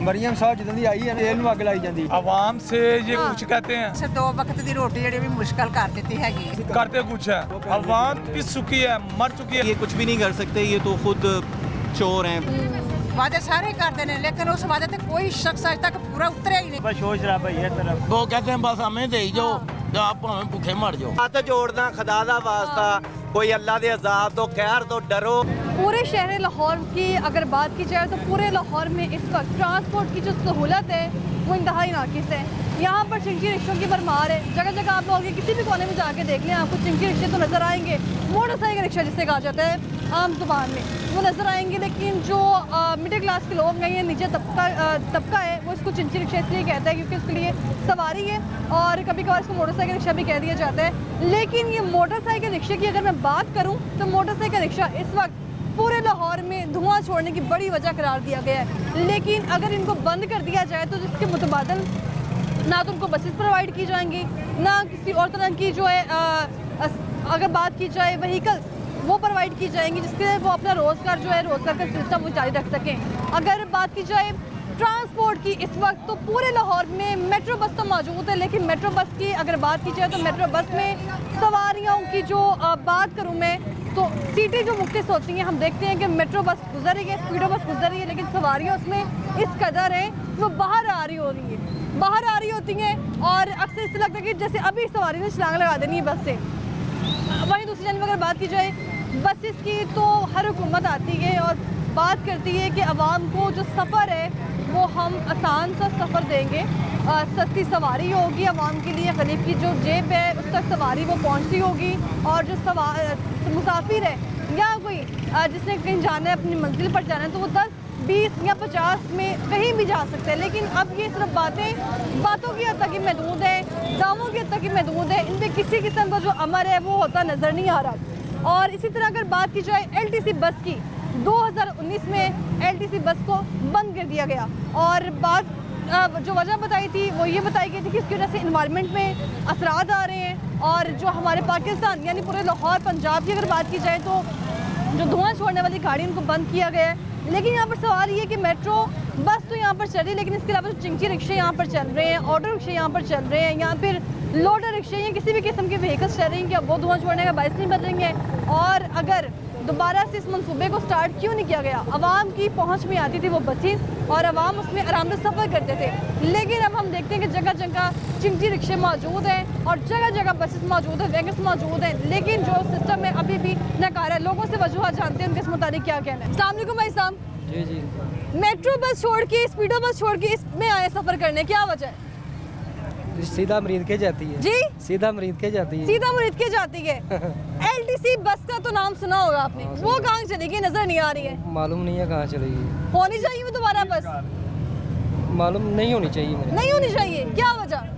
मरियम साहब जितनी आई है तेल में अग लाई जाती। आवाम से ये कुछ कहते हैं सिर्फ 2 वक्त की रोटी जी भी मुश्किल कर देती है। करते कुछ है, आवाम पिस चुकी है, मर चुकी है। ये कुछ भी नहीं कर सकते, ये तो खुद चोर हैं। वादे सारे करते हैं लेकिन उस वादे से कोई शख्स आज तक पूरा उतरे ही नहीं। बस शोर शराबा ही है तरफ। वो कहते हैं बस हमें दे जाओ, आप हमें भूखे मर जाओ। हाथ जोड़ना खुदा दा वास्ता, कोई अल्लाह दे अजाब तो कहर तो डरो। पूरे शहर लाहौर की अगर बात की जाए तो पूरे लाहौर में इस वक्त ट्रांसपोर्ट की जो सहूलत है वो इंतहाई नाकिस है। यहाँ पर चिंकी रिक्शों की भरमार है। जगह जगह आप लोग किसी भी कोने में जाके देख लें, आपको चिंकी रिक्शे तो नज़र आएंगे। मोटरसाइकिल रिक्शा जिसे कहा जाता है आम जुबान में, वो नज़र आएंगे। लेकिन जो मिडिल क्लास के लोग हैं, ये नीचे तबका है, वो इसको चिंकी रिक्शा इसलिए कहता है क्योंकि उसके लिए सवारी है और कभी कभार इसको मोटरसाइकिल रिक्शा भी कह दिया जाता है। लेकिन ये मोटरसाइकिल रिक्शे की अगर मैं बात करूँ तो मोटरसाइकिल रिक्शा इस वक्त पूरे लाहौर में धुआं छोड़ने की बड़ी वजह करार दिया गया है। लेकिन अगर इनको बंद कर दिया जाए तो जिसके मुतबादल ना तो उनको बसेस प्रोवाइड की जाएंगी, ना किसी और तरह की जो है अगर बात की जाए व्हीकल्स वो प्रोवाइड की जाएंगी जिसके वो अपना रोज़गार जो है रोज़गार का सिस्टम वो जारी रख सकें। अगर बात की जाए ट्रांसपोर्ट की इस वक्त तो पूरे लाहौर में मेट्रो बस तो मौजूद है, लेकिन मेट्रो बस की अगर बात की जाए तो मेट्रो बस में सवारियों की जो बात करूँ मैं तो सीटें जो मुख्तलिफ होती हैं, हम देखते हैं कि मेट्रो बस गुजर रही है, स्पीडो बस गुजर रही है, लेकिन सवारियाँ उसमें इस कदर हैं वो बाहर आ रही होती हैं और अक्सर इससे लगता है कि जैसे अभी सवारी ने छलांग लगा देनी है बस से। वहीं दूसरी जानब अगर बात की जाए बसेस की तो हर हुकूमत आती है और बात करती है कि आवाम को जो सफ़र है वो हम आसान सा सफ़र देंगे, सस्ती सवारी होगी आवाम के लिए, गरीब की जो जेब है उस तक सवारी वो पहुंचती होगी और जो मुसाफिर है या कोई जिसने कहीं जाना है अपनी मंजिल पर जाना है तो वो 10, 20 या 50 में कहीं भी जा सकते हैं। लेकिन अब ये सिर्फ बातों की हद तक ही महदूद है, दावों की हद तक ही महदूद है, इनमें किसी किस्म का जो अमर है वो होता नज़र नहीं आ रहा। और इसी तरह अगर बात की जाए LTC बस की, 2019 में LTC बस को बंद कर दिया गया और बात जो वजह बताई थी वो ये बताई गई थी कि इसकी वजह से इन्वायरमेंट में असरात आ रहे हैं और जो हमारे पाकिस्तान यानी पूरे लाहौर पंजाब की अगर बात की जाए तो जो धुआं छोड़ने वाली गाड़ी उनको बंद किया गया है। लेकिन यहाँ पर सवाल ये कि मेट्रो बस तो यहाँ पर चल रही है, लेकिन इसके अलावा जो चिंकी रिक्शे यहाँ पर चल रहे हैं, ऑटो रिक्शे यहाँ पर चल रहे हैं, या फिर लोडर रिक्शे या किसी भी किस्म के व्हीकल्स चल रही हैं, क्या वो धुआं छोड़ने का बायस नहीं बन रही हैं? और अगर दोबारा से इस मंसूबे को स्टार्ट क्यों नहीं किया गया? आवाम की पहुंच में आती थी वो बसेस और आवाम उसमें आराम से सफ़र करते थे। लेकिन अब हम देखते हैं कि जगह जगह चिंकी रिक्शे मौजूद हैं और जगह जगह बसेस मौजूद हैं, वैगन्स मौजूद हैं, लेकिन जो सिस्टम है अभी भी नाकारा है। लोगों से वजूहत जानते हैं उनके इस मुताबिक क्या कहना है। अस्सलाम वालेकुम भाई साहब। जी मेट्रो बस छोड़ के, स्पीडो बस छोड़ के इसमें आए सफ़र करने, क्या वजह है? सीधा मरीद के जाती है जी, सीधा मरीद के जाती है। सीधा मरीद के जाती है। LTC बस का तो नाम सुना होगा आपने, वो कहाँ चलेगी नजर नहीं आ रही है? मालूम नहीं है कहाँ चलेगी। होनी चाहिए वो दोबारा बस? मालूम नहीं होनी चाहिए मुझे। नहीं होनी चाहिए, क्या वजह?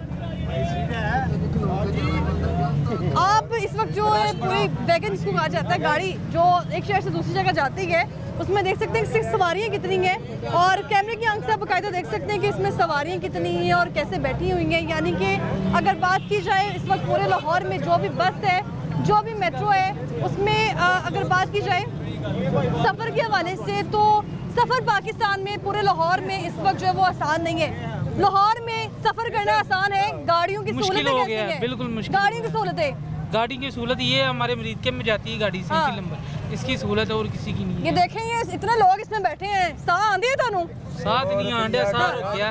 आप इस वक्त जो है पूरी वैगन जिसको कहा जाता है, गाड़ी जो एक शहर से दूसरी जगह जाती है, उसमें देख सकते हैं कि सवारियाँ कितनी हैं और कैमरे की आंख से आप बाकायदा देख सकते हैं कि इसमें सवारियाँ कितनी हैं और कैसे बैठी हुई हैं। यानी कि अगर बात की जाए इस वक्त पूरे लाहौर में जो भी बस है, जो भी मेट्रो है, उसमें अगर बात की जाए सफ़र के हवाले से तो सफ़र पाकिस्तान में पूरे लाहौर में इस वक्त जो है वो आसान नहीं है। लाहौर में सफ़र करना आसान है, गाड़ियों की सहूलतें कैसी हैं? बिल्कुल मुश्किल। गाड़ियों की सहूलतें, गाड़ी की सहूलत ये हमारे मरीज के में जाती है गाड़ी हाँ। सिंगल नंबर, इसकी सहूलत और किसी की नहीं ये है। देखें ये इतने लोग इसमें बैठे हैं, साह आंदी है थानू? साथ नहीं आंडे, सार हो गया,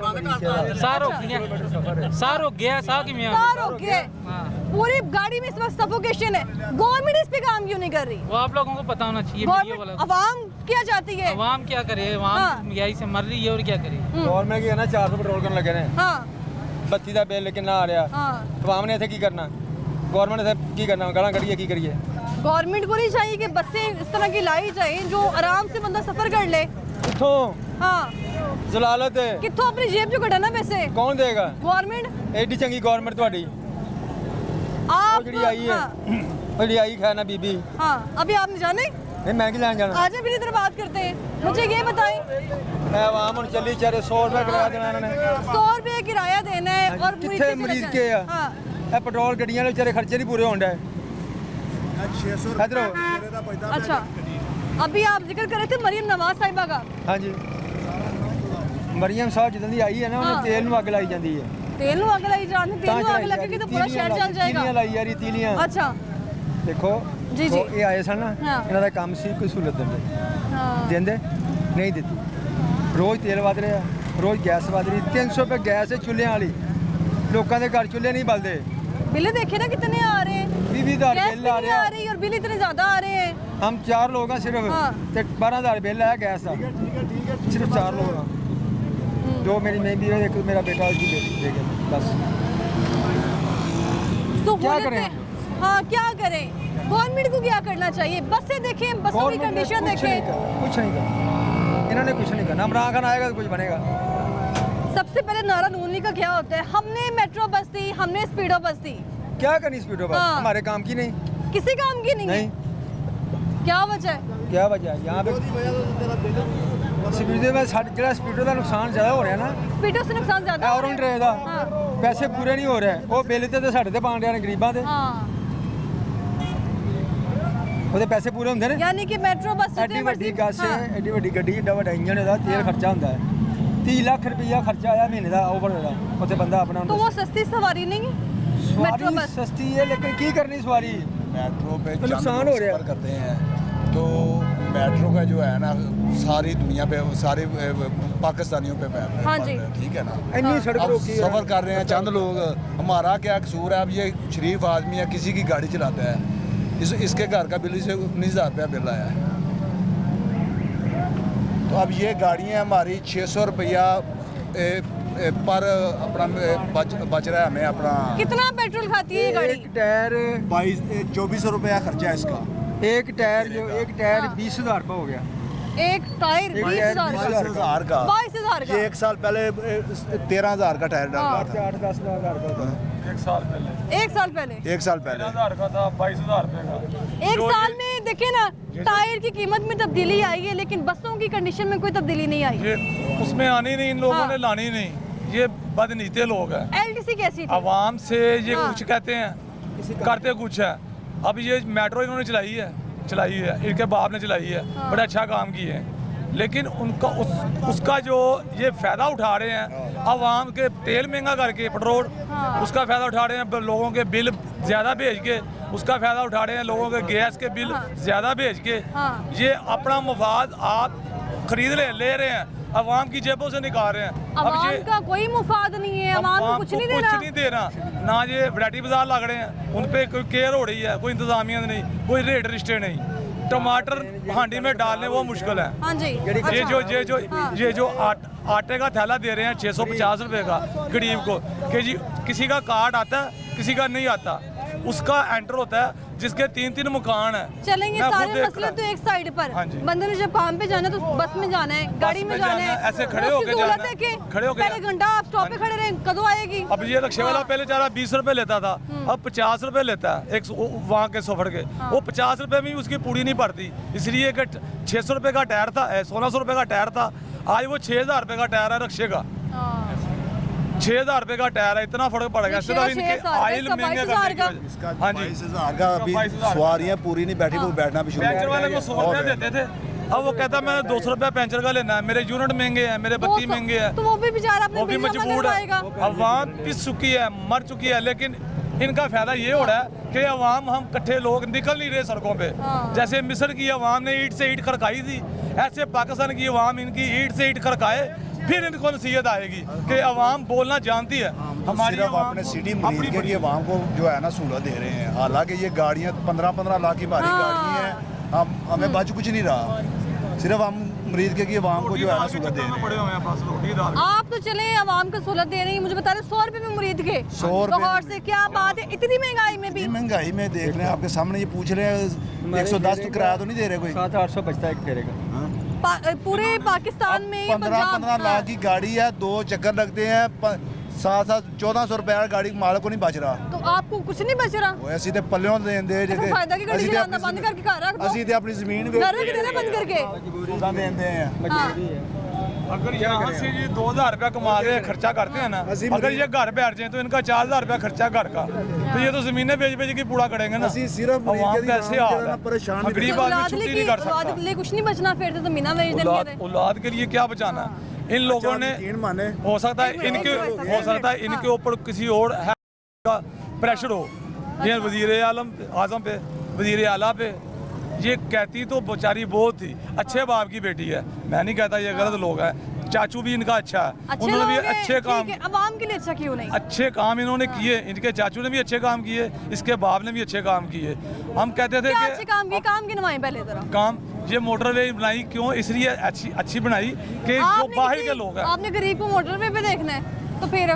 सार हो गया, सार हो गया, साह की में सार हो गया। पूरी गाड़ी में इस वक्त सफोकेशन है। गवर्नमेंट इस पे काम क्यों नहीं कर रही? वो आप लोगों को पता होना चाहिए। मीडिया वाला अवाम क्या चाहती है? अवाम क्या करे? अवाम महंगाई से मर रही है और क्या करे? गवर्नमेंट की है ना 400 पेट्रोल करने लगे ने, हाँ बत्ती का बिल लेकिन ना आ रहा। हाँ, अवाम ने इतने की करना, गवर्नमेंट ने की करना, गाला करिए की करिए। गवर्नमेंट को नहीं चाहिए कि बसें इस तरह की लाई जाए जो आराम से बंदा सफर कर ले। कितों हाँ, जलालत है, कितों अपनी जेब जो कढ़ना पैसे कौन देगा? गवर्नमेंट। एडी चंगी गवर्नमेंट ਤੁਹਾਡੀ आप ਜਿਹੜੀ ਆਈ ਹੈ, ਜਿਹੜੀ ਆਈ ਖਾना बीबी। हाँ, अभी आप नहीं जाने? नहीं मैं की लेने जाना। आज भी इधर बात करते हैं, मुझे ये बताएं। आवाम ਹੁਣ ਚੱਲੀ ਚਾਰੇ 100 ਰੁਪਏ ਕਿਰਾਇਆ ਦੇਣਾ ਇਹਨਾਂ ਨੇ। 100 रुपये किराया देना है और कितने मरीज के आ? हाँ, ਇਹ ਪੈਟਰੋਲ ਗੱਡੀਆਂ ਦੇ ਵਿਚਾਰੇ ਖਰਚੇ ਨਹੀਂ ਪੂਰੇ ਹੋਣ ਡੇ। 600 ਇਧਰੋਂ। अच्छा, अभी आप जिक्र कर रहे थे मरियम नवाज साहिबा का। हाँ जी, ਮਰੀਮ ਸਾਹਿਬ ਜਦੋਂ ਦੀ ਆਈ ਹੈ ਨਾ ਹਾਂ। ਉਹਨੇ ਤੇਲ ਨੂੰ ਅੱਗ ਲਾਈ ਜਾਂਦੀ ਹੈ तेल ਨੂੰ ਅੱਗ ਲਾਈ ਜਾਂਦੀ तेल ਨੂੰ ਅੱਗ ਲੱਗੇਗੀ तो पूरा शहर जल ਤੀਲੀਆਂ जाएगा ਲਾਈ ਜਾ ਰਹੀ ਤੀਲੀਆਂ अच्छा ਦੇਖੋ ਜੀ, ਜੀ। ਉਹ ਇਹ ਆਏ ਸਨ ਨਾ ਹਾਂ। ਇਹਨਾਂ ਦਾ ਕੰਮ ਸੀ ਕੋਈ ਸਹੂਲਤ ਦਿੰਦੇ हाँ ਦਿੰਦੇ ਨਹੀਂ ਦਿੱਤੀ ਰੋਜ਼ ਤੇਲ ਵਧ ਰਿਹਾ ਰੋਜ਼ ਗੈਸ ਵਧ ਰਹੀ 300 ਰੁਪਏ ਗੈਸ ਹੈ ਚੁੱਲ੍ਹਿਆਂ ਵਾਲੀ ਲੋਕਾਂ ਦੇ ਘਰ ਚੁੱਲ੍ਹੇ ਨਹੀਂ ਬਲਦੇ बिल देखे ना कितने आ रहे हैं 20,000 गैस बिल भी आ नहीं रहा आ है रही और बिल इतने ज्यादा आ रहे हैं हम 4 लोग हैं सिर्फ हाँ। ਤੇ 12,000 ਬਿੱਲ ਆਇਆ ਗੈਸ ਦਾ ਸਿਰਫ 4 ਲੋग ਹਾਂ ਦੋ ਮੇਰੀ ਮੇਰੀ ਹੈ ਇੱਕ ਮੇਰਾ ਬੇਟਾ उसकी बेटी देखे बस तो क्या होने करें पे- हाँ क्या करें गवर्नमेंट को क्या करना चाहिए बसें देखें बसों की गवर्नमेंट ने कंडीशन कुछ नहीं देखें करा, कुछ नहीं करना इन्होंने कुछ नहीं करना इमरान खान आएगा तो कुछ बनेगा सबसे पहले नारा नूनी का क्या होता है हमने मेट्रो बस दी हमने स्पीडो बस दी क्या करनी स्पीडो बस हाँ। हमारे काम की नहीं किसी काम की नहीं, नहीं है क्या वजह है क्या वजह है यहाँ पे स्पीडो में जो स्पीडो का नुकसान ज़्यादा हो रहा है ना स्पीडो से नुकसान ज्यादा हो और रहा है। ट्रेन का हाँ। पैसे पूरे नहीं हो रहे वो बिल ਤੇ ਸਾਡੇ ਤੇ ਪਾਣ ਨੇ ਗਰੀਬਾਂ ਦੇ हाँ ਉਹਦੇ ਪੈਸੇ ਪੂਰੇ ਹੁੰਦੇ ਨੇ यानी कि मेट्रो बस ਐਡੀ ਵੱਡੀ ਬੱਸ हाँ। ਐਡੀ ਵੱਡੀ ਗੱਡੀ ਏਡਾ ਵੱਡਾ ਇੰਜਣ ਇਹਦਾ ਤੇਲ ਖਰਚਾ ਹੁੰਦਾ ਹੈ 30 ਲੱਖ ਰੁਪਈਆ ਖਰਚਾ ਆਇਆ ਮਹੀਨੇ ਦਾ ਓਵਰ ਦਾ ਉੱਥੇ ਬੰਦਾ ਆਪਣਾ तो वो सस्ती सवारी नहीं है मेट्रो सवारी बस सस्ती है लेकिन की करनी सवारी मेट्रो पे तो नुकसान हो रहा है। सफ़र करते हैं तो मेट्रो का जो है ना सारी दुनिया पे सारे पाकिस्तानियों पे हाँ जी। ठीक है ना इतनी सड़क अब रोकी है। सफ़र कर रहे हैं चंद लोग हमारा क्या कसूर है अब ये शरीफ आदमी है किसी की गाड़ी चलाता है इसके घर का बिल से 19,000 रुपया बिल आया है तो अब ये गाड़ियाँ हमारी 600 रुपया पर अपना बच रहा है हमें अपना कितना पेट्रोल खाती है ये गाड़ी एक टायर 2400 रुपया खर्चा है इसका एक टायर जो एक टायर 20,000 रुपये हो गया एक टायर एक 20,000 टायर का 22,000 का 22,000 का ये 1 साल पहले 13,000 का टायर डाल रहा 8-10 हज़ार रुपये एक साल पहले एक साल पहले था 1 साल पहले 1000 का था 22,000 रुपए का एक साल में देखिए ना टायर की कीमत में तब्दीली आई है लेकिन बसों की कंडीशन में कोई तब्दीली नहीं आई ये उसमें आनी नहीं इन लोगों हाँ। ने लानी नहीं ये बदनीते लोग हैं एलटीसी कैसी थी आवाम से ये हाँ। कुछ कहते हैं करते कुछ है अब ये मेट्रो इन्होंने चलाई है इनके बाप ने चलाई है हाँ। बड़ा अच्छा काम किए हैं लेकिन उनका उसका जो ये फ़ायदा उठा रहे हैं आवाम के तेल महंगा करके पेट्रोल हाँ। उसका फ़ायदा उठा रहे हैं लोगों के बिल ज़्यादा भेज के उसका फ़ायदा उठा रहे हैं लोगों के गैस के बिल हाँ। ज़्यादा भेज के हाँ। ये अपना मफाद आप खरीद ले रहे हैं आवाम की जेबों से निकाल रहे हैं अवाम का कोई मुफाद नहीं है अवाम को कुछ नहीं दे रहा ना ये वैरायटी बाजार लग रहे हैं उन पे कोई केयर हो रही है कोई इंतजामिया नहीं कोई रेट रिश्ते नहीं टमाटर हांडी में डालने वो मुश्किल है हाँ जी ये जो आटे का थैला दे रहे हैं 650 रुपए का गरीब को कि जी किसी का कार्ड आता है किसी का नहीं आता उसका एंटर होता है जिसके 3-3 मकान है चलेंगे मैं खुद सारे देख मसले रहा- तो एक साइड पर हाँ जी। बंदे ने जब काम पे जाना है तो बस में जाना है गाड़ी में जाना है ऐसे खड़े उसकी होके सहूलत जाना है कि खड़े होके पहले घंटा आप स्टॉप पे खड़े रहे कदों आएगी अब ये रिक्शे वाला पहले चारा 20 रुपए लेता था अब 50 रुपए लेता है एक वहाँ के सफर के वो 50 रुपए में भी उसकी पूरी नहीं पड़ती इसलिए कि 600 रुपए का टायर था 1600 रुपए का टायर था आज वो 6,000 रुपए का टायर है रिक्शे का 6,000 रुपए का टायर है इतना फर्क पड़ गया सिर्फ इनके 6,000 ऑयल महंगे करने की वजह से। हाँ जी 22,000 का अभी 22,000 सवारियां पूरी नहीं बैठी वो बैठना भी शुरू पेंचर हो वाले को 100 रुपया गया देते थे अब वो कहता मैंने 200 रुपया पेंचर का लेना है मेरे यूनिट महंगे हैं मेरे बत्ती महंगे हैं तो वो भी बेचारा अपने वो भी बिल जमा मजबूर करवाएगा है अवाम पिस चुकी है मर चुकी है लेकिन इनका फायदा ये हो रहा है कि अवाम हम इकट्ठे लोग निकल नहीं रहे सड़कों पे जैसे मिस्र की अवाम ने ईंट से ईंट खड़काई थी ऐसे पाकिस्तान की अवाम इनकी ईंट से ईंट खड़काए फिर इनको नसीहत आएगी कि अवाम बोलना जानती है हमारी सिर्फ अपने सिटी मरीज के लिए अवाम को जो है ना सहूलत दे रहे हैं हालांकि ये गाड़ियाँ 15-15 लाख की भारी गाड़ी हैं हमें बच कुछ नहीं रहा सिर्फ हम मरीज के अवाम को जो है ना सहूलत दे रहे हैं आप तो चले आवाम को सहूलत दे रही है मुझे बता रहे 100 रुपए में मुरीद के 100 रुपए लाहौर से क्या बात है इतनी महंगाई में भी इतनी महंगाई में देख रहे हैं आपके सामने ये पूछ रहे हैं 110 तो किराया तो नहीं दे रहे कोई 700-800 बचता है एक फेरे का पूरे पाकिस्तान में ये 15-15 लाख की गाड़ी है 2 चक्कर लगते हैं 7-1400 रुपया गाड़ी मालक को नहीं बच रहा तो आपको कुछ नहीं बच रहा ਉਹ ਅਸੀਂ ਤੇ ਪੱਲਿਓਂ ਦੇਂਦੇ ਜੇ तो फायदा की गड्डी चलाना बंद करके घर रख दो ਅਸੀਂ ਤੇ ਆਪਣੀ ਜ਼ਮੀਨ घर रख देना बंद करके ਉਦਾਂ ਦੇਂਦੇ ਆ मजबूरी है अगर यहाँ से ये 2,000 रुपया कमा के खर्चा करते हैं ना अगर ये घर बैठ जाए तो इनका 4,000 रुपया खर्चा घर का तो ये तो जमीनें बेच के पूरा करेंगे ना ਅਸੀਂ ਸਿਰਫ अवाम मरीज कैसे के हाल है परेशान गरीब आदमी छुट्टी नहीं कर औलाद सकता के लिए कुछ नहीं बचना फिर तो जमीना बेच देंगे औलाद के लिए क्या बचाना है इन लोगों ने यकीन माने हो सकता है इनके ऊपर किसी और का प्रेशर हो, ये वजीर आज़म पे, वजीर आला पे। ये कहती तो बेचारी बहुत थी, अच्छे बाप की बेटी है, मैं नहीं कहता ये गलत लोग हैं। चाचू भी इनका अच्छा है, उन्होंने भी अच्छे काम, अवाम के लिए अच्छा क्यों नहीं, अच्छे काम इन्होंने किए। इनके चाचू ने भी अच्छे काम किए, इसके बाप ने भी अच्छे काम किए। हम कहते थे क्या कि अच्छे काम किए, काम गिनवाएं पहले जरा। काम ये मोटरवे बनाई क्यों, इसलिए अच्छी बनाई कि जो आपने बाहर किसी- के लोग हैं। आपने गरीब को मोटरवे पे देखना है तो फिर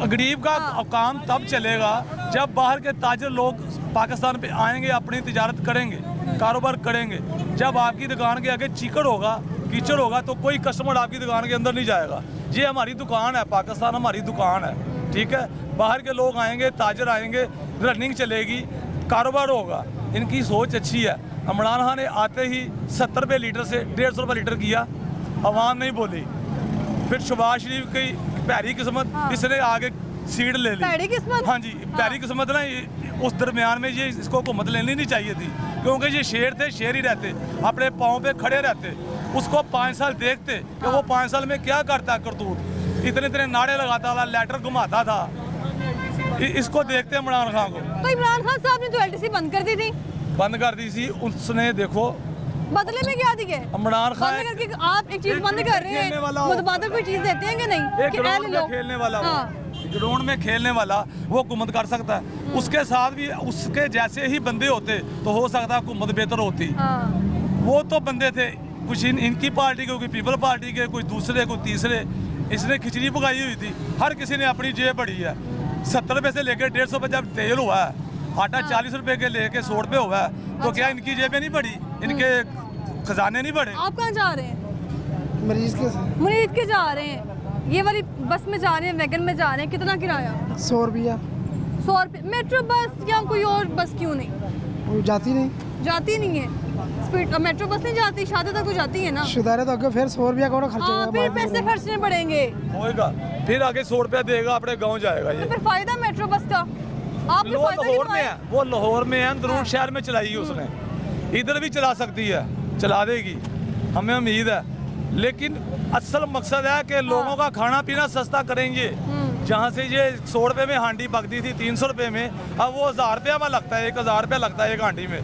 गरीब का काम तब चलेगा जब बाहर के ताजर लोग पाकिस्तान पे आएंगे, अपनी तिजारत करेंगे, कारोबार करेंगे। जब आपकी दुकान के आगे चीकड़ होगा, कीचड़ होगा, तो कोई कस्टमर आपकी दुकान के अंदर नहीं जाएगा। ये हमारी दुकान है, पाकिस्तान हमारी दुकान है, ठीक है। बाहर के लोग आएंगे, ताजर आएंगे, रनिंग चलेगी, कारोबार होगा। इनकी सोच अच्छी है। इमरान खान ने आते ही 70 रुपये लीटर से 150 रुपये लीटर किया, अवाम नहीं बोली। फिर शहबाज शरीफ की प्यारी किस्मत, इसने आगे सीट ले ली। प्यारी किस्मत? हाँ जी, प्यारी किस्मत ना, उस दरमियान में ये इसको हुकूमत लेनी नहीं चाहिए थी, क्योंकि ये शेर थे, शेर ही रहते, अपने पाँव पे खड़े रहते। उसको 5 साल देखते कि वो 5 साल में क्या करता है करतूत, इतने नारे लगाता था, लेटर घुमाता था। इसको देखते इमरान खान को। तो इमरान खान साहब ने तो LTC बंद कर दी थी। बंद कर दी थी उसने, देखो बदले में क्या दिए, इमरान खान बंद करके आप एक चीज बंद कर रहे हैं, मुतबादल कोई चीज देते हैं कि नहीं कि ग्राउंड में खेलने वाला, ग्राउंड में खेलने वाला वो हुकूमत कर सकता है। उसके साथ भी उसके जैसे ही बंदे होते तो हो सकता है हुकूमत बेहतर होती। वो तो बंदे थे कुछ इनकी पार्टी के, कोई पीपल पार्टी के, कोई दूसरे, कोई तीसरे। इसने खिचड़ी पकाई हुई थी, हर किसी ने अपनी जेब बढ़ी है। 70 रुपये से लेकर 150 रुपये जब तेल हुआ है, आटा 40 रुपये के लेके 100 रुपये हुआ है, तो क्या इनकी जेबें नहीं बढ़ी, इनके खजाने नहीं बढ़े? आप कहाँ जा रहे हैं? मरीज के मुरीद के जा रहे हैं, ये वाली बस में जा रहे हैं, वैगन में जा रहे हैं। कितना किराया? 100 रुपया। 100 रुपये। मेट्रो बस या कोई और बस क्यों नहीं वो जाती नहीं, जाती नहीं है? स्पीड मेट्रो बस नहीं जाती, शादी तक तो जाती है ना। शुदारे तो आगे फिर 100 रुपया कौन खर्च होगा? फिर पैसे खर्चने पड़ेंगे, होएगा, फिर आगे 100 रुपया देगा, अपने गाँव जाएगा। ये तो फिर फायदा मेट्रो बस का आपने वो फायदा लाहौर में गिनवाया। है, वो लाहौर में है, अंदरून शहर में चलाई है उसने, इधर भी चला सकती है, चला देगी, हमें उम्मीद है। लेकिन असल मकसद है कि लोगों का खाना पीना सस्ता करेंगे। जहाँ से ये 100 रुपये में हांडी पकती थी 300 रुपये में, अब वो 1000 रुपया में लगता है, 1000 रुपया लगता है एक हांडी में।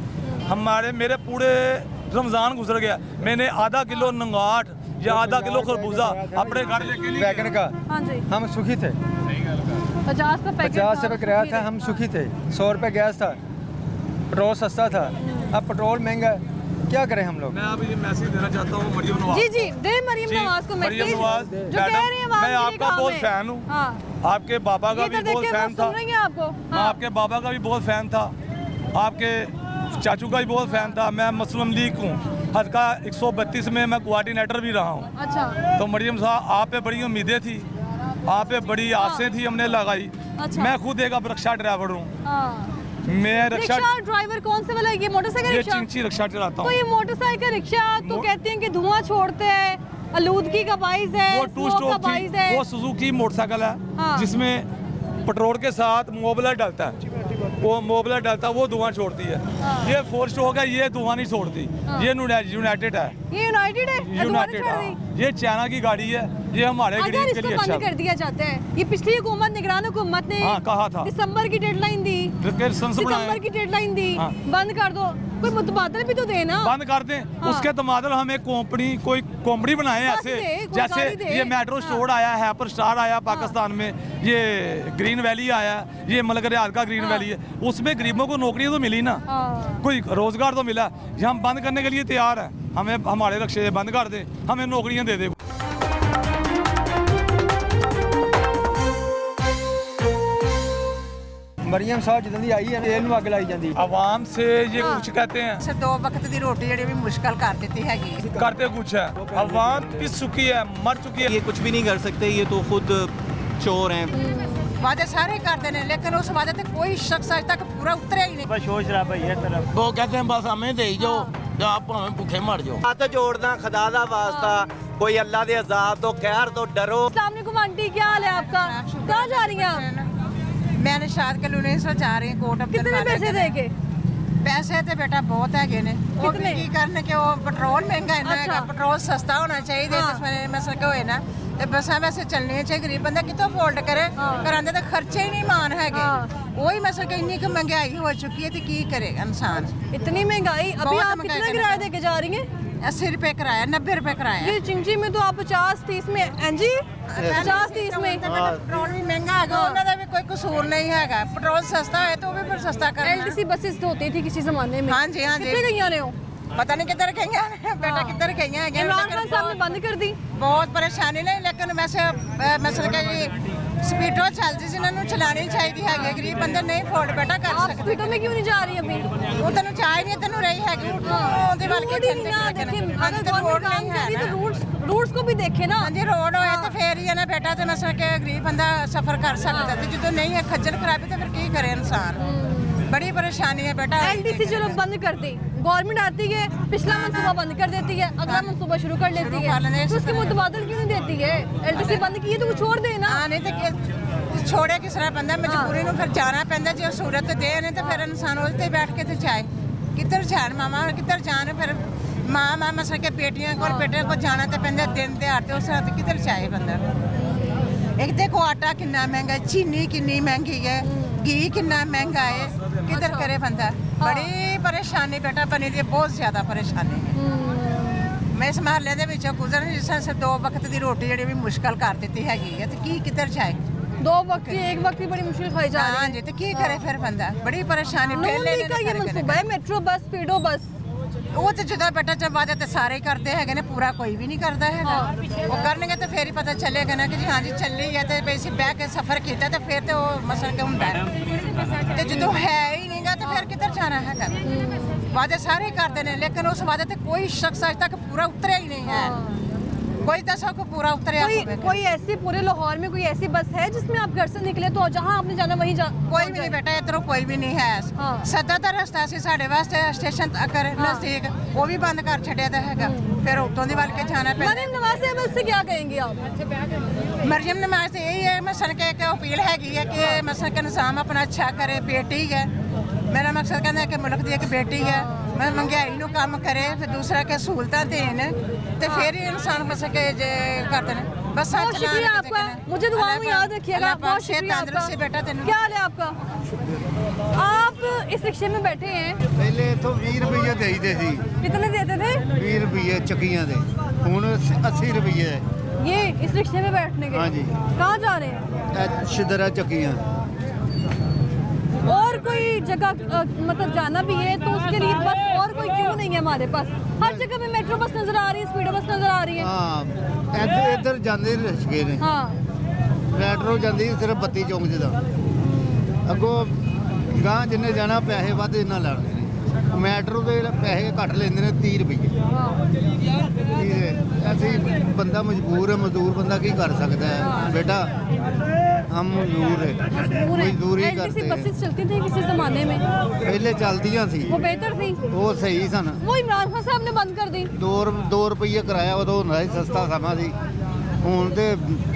मेरे पूरे रमज़ान गुजर गया, मैंने आधा किलो नंगाट या आधा किलो खरबूजा अपने घर लेके नहीं वैगन का। हाँ जी, हम सुखी थे, 50 का पैकेट 50 रुपये किराया था, हम सुखी थे। 100 रुपये गैस था, पेट्रोल सस्ता था, अब पेट्रोल महंगा है, क्या करें हम लोग? मैं अभी ये मैसेज देना चाहता हूँ मरियम नवाज। जी जी, दे मरियम जी, नवाज को मरियम मैसेज नवाज, जो कह रही है मैं आपका बहुत फैन हूँ, आपके बाबा का भी बहुत फैन था, सुन रही हैं आपको। मैं आपके बाबा का भी बहुत फैन था, आपके चाचू का भी बहुत फैन था। मैं मुस्लिम लीग हूँ, हल्का 132 में मैं कोऑर्डिनेटर भी रहा हूँ। अच्छा, तो मरियम साहब, आप पे बड़ी उम्मीदें थी, आप पे बड़ी आसें थी, हमने लगाई। अच्छा। मैं खुद एक अब रिक्शा ड्राइवर हूँ, हाँ। मैं रिक्शा, रिक्शा ड्राइवर कौन से वाला है? ये मोटरसाइकिल ये रिक्शा? चिंची रिक्शा चलाता तो हूँ। ये मोटरसाइकिल रिक्शा तो कहते हैं कि धुआं छोड़ते हैं, आलूदगी का बाइस है, वो 2 स्मोक का स्ट्रोक बाइस की, है। वो सुजुकी मोटरसाइकिल है, हाँ। जिसमें पेट्रोल के साथ मोबिलर डलता है, वो मोबिलर डलता है, वो धुआं छोड़ती है। ये 4 स्ट्रोक है, ये धुआं नहीं छोड़ती। ये यूनाइटेड है, ये यूनाइटेड है, धुआं नहीं यूनाइटेड छोड़ रही। है। ये चाइना की गाड़ी है, ये हमारे अगर गरीब के इसको लिए बंद अच्छा कर दिया जाता है, ये पिछली हुकूमत, निगरान हुकूमत ने हाँ, कहा था। दिसंबर की डेडलाइन दी, सितंबर की डेडलाइन दी, हाँ। बंद कर दो, कोई मुतबादल भी तो देना। बंद कर दें। हाँ। उसके तमादल हमें कंपनी, कोई कंपनी बनाए बस ऐसे, दे, कोई जैसे गाड़ी दे। ये मेट्रो स्टोर आया है, हाइपर स्टार आया पाकिस्तान में, ये ग्रीन वैली आया, ये मलक रियाद का ग्रीन वैली है, उसमें गरीबों को नौकरियां तो मिली ना, हाँ। कोई रोजगार तो मिला। ये हम बंद करने के लिए तैयार है, हमें हमारे रिक्शे बंद कर दें, हमें नौकरियां दे दे। ਮਰੀਮ ਸਾਹਿਬ ਜਦੋਂ ਦੀ ਆਈ ਹੈ ਤੇਲ ਨੂੰ ਅੱਗ ਲਾਈ ਜਾਂਦੀ। आवाम से ये कुछ कहते हैं, ਸਿਰ 2 ਵਕਤ ਦੀ ਰੋਟੀ ਜਿਹੜੀ ਵੀ ਮੁਸ਼ਕਲ ਕਰ ਦਿੱਤੀ ਹੈਗੀ। करते कुछ है। अवाम पिस चुकी है, मर चुकी है। ये कुछ भी नहीं कर सकते, ये तो खुद चोर हैं। ਵਾਅਦੇ ਸਾਰੇ ਕਰਦੇ ਨੇ ਲੇਕਿन ਉਸ ਵਾਅਦੇ ਤੇ ਕੋਈ ਸ਼ਖਸ ਅਜੇ ਤੱਕ ਪੂਰਾ ਉਤਰਿਆ ਹੀ ਨਹੀਂ। वो कहते हैं बस हमें दे ही जाओ, या आप भावें भूखे मर जाओ। हथ जोड़ना खुदा दा वास्ता, कोई अल्लाह दे अजाब तो खैर तो डरो। अस्सलाम वालेकुम आंटी, क्या हाल है आपका? कहाँ जा रही हैं आप? ਮੈਂ ਨਿਸ਼ਾਦ ਕਲੋਨੀ से जा रही कोट कितने पैसे दे के? ਪੈਸੇ ਤੇ ਬੇਟਾ ਬਹੁਤ ਹੈਗੇ ਨੇ। ਉਹ ਕਿਤਨੇ? ਕੀ ਕਰਨ ਕਿ ਉਹ ਪੈਟਰੋਲ ਮਹਿੰਗਾ ਇੰਨਾ ਹੈਗਾ, ਅੱਛਾ। ਪੈਟਰੋਲ ਸਸਤਾ ਹੋਣਾ ਚਾਹੀਦਾ ਹਾਂ। ਜਿਸ ਵੇਲੇ ਮਸਲੇ ਹੋਏ ਨਾ ਤੇ ਬੱਸਾਂ ਵੈਸੇ ਚੱਲਣੀਆਂ ਚਾਹੀਏ ਗਰੀਬ ਬੰਦਾ ਕਿੱਥੋਂ ਅਫੋਰਡ ਕਰੇ ਘਰਾਂ ਦੇ ਤਾਂ ਖਰਚੇ ਹੀ ਨਹੀਂ ਮਾਨ ਹੈਗੇ ਉਹੀ ਮੈਂ ਸਰ ਇੰਨੀ ਕੁ ਮਹਿੰਗਾਈ ਹੋ ਚੁੱਕੀ ਹੈ ਤੇ ਕੀ ਕਰੇਗਾ ਇਨਸਾਨ इतनी महंगाई अभी बहुत आप महंगाई कितना करना किराया है। दे के जा रही हैं 80 रुपए किराया 90 रुपए किराया ये चिंची में तो आप 50-30 में जी 50-30 में ਪੈਟਰੋਲ ਵੀ ਮਹਿੰਗਾ ਹੈਗਾ ਉਹਨਾਂ ਦਾ ਵੀ ਕੋਈ ਕਸੂਰ ਨਹੀਂ ਹੈਗਾ ਪੈਟਰੋਲ ਸਸਤਾ ਹੈ ਤਾਂ ਉਹ ਵੀ ਫਿਰ ਸਸਤਾ ਕਰਨਾ एलटीसी बसेस तो होती थी किसी जमाने में हाँ जी, हाँ जी। कितने गई ने हो ਪਤਾ ਨਹੀਂ ਕਿੱਧਰ ਗਈਆਂ ਨੇ ਬੇਟਾ ਕਿੱਧਰ ਗਈਆਂ ਹੈਗੀਆਂ इमरान खान साहब ने बंद कर दी ਬਹੁਤ ਪਰੇਸ਼ਾਨੀ ਨੇ ਲੇਕਿਨ ਵੈਸੇ ਮਸਲ ਕਿ ਜੀ ਸਪੀਡੋ ਚੱਲਦੀ ਸੀ ਇਹਨਾਂ ਨੂੰ ਚਲਾਣੀ ਚਾਹੀਦੀ ਹੈਗੀ ਗਰੀਬ ਬੰਦੇ ਨਹੀਂ ਅਫੋਰਡ ਬੇਟਾ ਕਰ आप ਸਕਦੇ स्पीडो में क्यों नहीं जा रही अभी ਉਹ ਤੈਨੂੰ ਚਾਹ ਹੀ ਨਹੀਂ ਤੈਨੂੰ ਰਹੀ ਹੈਗੀ ਉਹਦੇ ਵੱਲ ਕੇ रोड ही नहीं ना देखे अगर गवर्नमेंट काम कर रही तो रूट्स को भी देखे ना ਹਾਂਜੀ ਰੋਡ ਹੋਏ ਤੇ ਫੇਰ ਹੀ ਹੈ ਨਾ ਬੇਟਾ ਤੇ ਮਸਲ ਕਿ ਗਰੀਬ ਬੰਦਾ ਸਫਰ ਕਰ ਸਕਦਾ ਤੇ ਜਦੋਂ ਨਹੀਂ ਹੈ ਖੱਜਲ ਖਰਾਬੀ ਤੇ ਫਿਰ ਕੀ ਕਰੇ ਇਨਸਾਨ बड़ी परेशानी है बेटा एलटीसी चलो बंद कर दी गवर्नमेंट आती है पिछला मनसूबा बंद कर देती है अगला मनसूबा शुरू कर लेती शुरू कर लेने है तो उसके मुतबादल क्यों नहीं देती है एलटीसी बंद की है तो वो छोड़ देना हाँ नहीं तो छोड़े किस तरह बंदा मजबूरी ਨੂੰ ਫਿਰ ਜਾਣਾ ਪੈਂਦਾ ਜੇ ਸਹੂਲਤ ਦੇ ਨੇ ਤੇ ਫਿਰ ਇਨਸਾਨ ਉਹਦੇ ਤੇ ਬੈਠ ਕੇ ਤੇ ਜਾਏ ਕਿੱਧਰ ਜਾਣ ਮਾਮਾ ਕਿੱਧਰ ਜਾਣ ਫਿਰ ਮਾਂ ਮਸਲ ਕੇ ਬੇਟੀਆਂ ਕੋਲ ਬੇਟੇ ਕੋਲ ਜਾਣਾ ਤੇ ਪੈਂਦਾ ਦਿਨ ਦਿਹਾੜ ਤੇ ਉਸ ਰਾਤ ਕਿੱਧਰ ਜਾਏ ਬੰਦਾ ਇੱਕ ਦੇਖੋ ਆਟਾ ਕਿੰਨਾ ਮਹਿੰਗਾ ਚੀਨੀ ਕਿੰਨੀ ਮਹਿੰਗੀ ਹੈ घी कितना महंगा है किधर करे बंदा बड़ी परेशानी बेटा बनी दी बहुत ज़्यादा परेशानी है मैं इस महल्ले ਦੇ ਵਿੱਚੋਂ ਗੁਜ਼ਰਨ ਜਿਸ ਤਰ੍ਹਾਂ ਸੇ 2 ਵਕਤ ਦੀ ਰੋਟੀ ਜਿਹੜੀ ਵੀ ਮੁਸ਼ਕਲ ਕਰ ਦਿੱਤੀ ਹੈਗੀ ਹੈ ਤੇ ਕੀ ਕਿੱਧਰ ਜਾਏ 2 वक्त की 1 वक्त की बड़ी मुश्किल खाई जा रही हाँ है जी तो की करे फिर बंदा बड़ी परेशानी नून लीग का ये मनसूबा है मेट्रो बस स्पीडो बस ਉਹ ਤੇ ਜਦੋਂ ਬੇਟਾ ਜब ਵਾਅਦੇ ਤੇ ਸਾਰੇ ਹੀ ਕਰਦੇ ਹੈਗੇ ਨੇ ਪੂਰਾ ਕੋਈ ਵੀ ਨਹੀਂ ਕਰਦਾ ਹੈਗਾ ਉਹ ਕਰਨਗੇ ਤਾਂ ਫੇਰ ਹੀ ਪਤਾ ਚੱਲੇਗਾ ਨਾ ਕਿ ਜੀ ਹਾਂਜੀ ਚੱਲੀ ਹੈ ਤੇ ਬੇਸੀ ਬਹਿ ਕੇ ਸਫ਼ਰ ਕੀਤਾ ਤੇ ਫੇਰ ਤੇ ਉਹ ਮਸਲ ਕਿ ਹੁੰਦਾ ਹੈ ਤੇ ਜਦੋਂ ਹੈ ਹੀ ਨਹੀਂਗਾ ਤੇ ਫਿਰ ਕਿੱਧਰ ਜਾਣਾ ਹੈਗਾ ਵਾਅਦੇ ਸਾਰੇ ਹੀ ਕਰਦੇ ਨੇ ਲੇਕਿਨ ਉਸ ਵਾਅਦੇ ਤੇ ਕੋਈ ਸ਼ਖਸ ਅਜ ਤੱਕ ਪੂਰਾ ਉਤਰਿਆ ਹੀ ਨਹੀਂ ਹੈ कोई दशा को पूरा उतरिया कोई ऐसी पूरे लाहौर में कोई ऐसी बस है जिसमें आप घर से निकले तो जहाँ आपने जाना वहीं कोई भी नहीं बेटा इधरों कोई भी नहीं है सदा ਦਾ ਰਸਤਾ ਸੀ ਸਾਡੇ ਵਾਸਤੇ ਸਟੇਸ਼ਨ ਤੱਕ ਨਜ਼ਦੀਕ ਉਹ ਵੀ ਬੰਦ ਕਰ ਛੱਡਿਆ ਤਾਂ ਹੈਗਾ ਫਿਰ ਉਤੋਂ ਦੀ ਵੱਲ ਕੇ ਜਾਣਾ ਪੈਂਦਾ मरियम नवाज साहब उससे क्या कहेंगे आप मरियम नवाज से यही है मसल के एक अपील हैगी है कि मसल के निज़ाम अपना अच्छा करे बेटी है मेरा मकसद कहना है कि मुल्क की एक बेटी है मैं महंगाई ਨੂੰ ਕੰਮ ਕਰੇ ਫਿਰ ਦੂਸਰਾ ਕੇ ਸਹੂਲਤਾਂ ਦੇਣ ਤੇ ਫਿਰ ही इंसान मसल के जे करते हैं बस बहुत शुक्रिया आपका मुझे दुआओं में याद रखिएगा बहुत शुक्रिया आपका बेटा क्या हाल है आपका आप इस रिक्शे में बैठे हैं ਪਹਿਲੇ ਇਥੋਂ 20 ਰੁਪਏ ਦੇਈਦੇ ਸੀ कितने देते थे 20 ਰੁਪਏ ਚੱਕੀਆਂ ਦੇ ਹੁਣ 80 ਰੁਪਏ ये इस रिक्शे में बैठने के हाँ जी। कहाँ जा रहे हैं ਸ਼ਿਦਰਾ ਚੱਕੀਆਂ और कोई जगह मतलब जाना भी है तो उसके लिए बस और कोई क्यों नहीं है हमारे पास हर जगह पे मेट्रो बस नजर आ रही है स्पीडो बस नजर आ रही है ਹਾਂ ਇੱਧਰ ਜਾਂਦੇ ਰਿਸ਼ਕੇ ਨੇ हाँ ਮੈਟਰੋ ਜਾਂਦੀ ਸਿਰਫ 32 ਚੌਂਕ ਜਿਹਦਾ ਅੱਗੋਂ ਗਾਂ ਜਿੰਨੇ ਜਾਣਾ ਪੈਸੇ ਵੱਧ ਇਹਨਾਂ ਲੈਣੇ ਨੇ ਮੈਟਰੋ ਦੇ ਪੈਸੇ ਘੱਟ ਲੈਂਦੇ ਨੇ 30 ਰੁਪਏ ਅਸੀਂ ਬੰਦਾ ਮਜਬੂਰ ਹੈ ਮਜ਼ਦੂਰ ਬੰਦਾ ਕੀ ਕਰ ਸਕਦਾ ਹੈ बेटा हम मजदूर है मजदूरी करते एलटीसी हैं बसेस चलती थी किसी जमाने में ਪਹਿਲੇ ਚੱਲਦੀਆਂ ਸੀ वो बेहतर थी ਉਹ ਸਹੀ ਸਨ वो इमरान खान साहब ने बंद कर दी 2 ਰੁਪਏ ਕਿਰਾਇਆ ਉਦੋਂ ਹੁੰਦਾ ਸੀ ਸਸਤਾ ਸਮਾਂ ਸੀ ਹੁਣ ਤੇ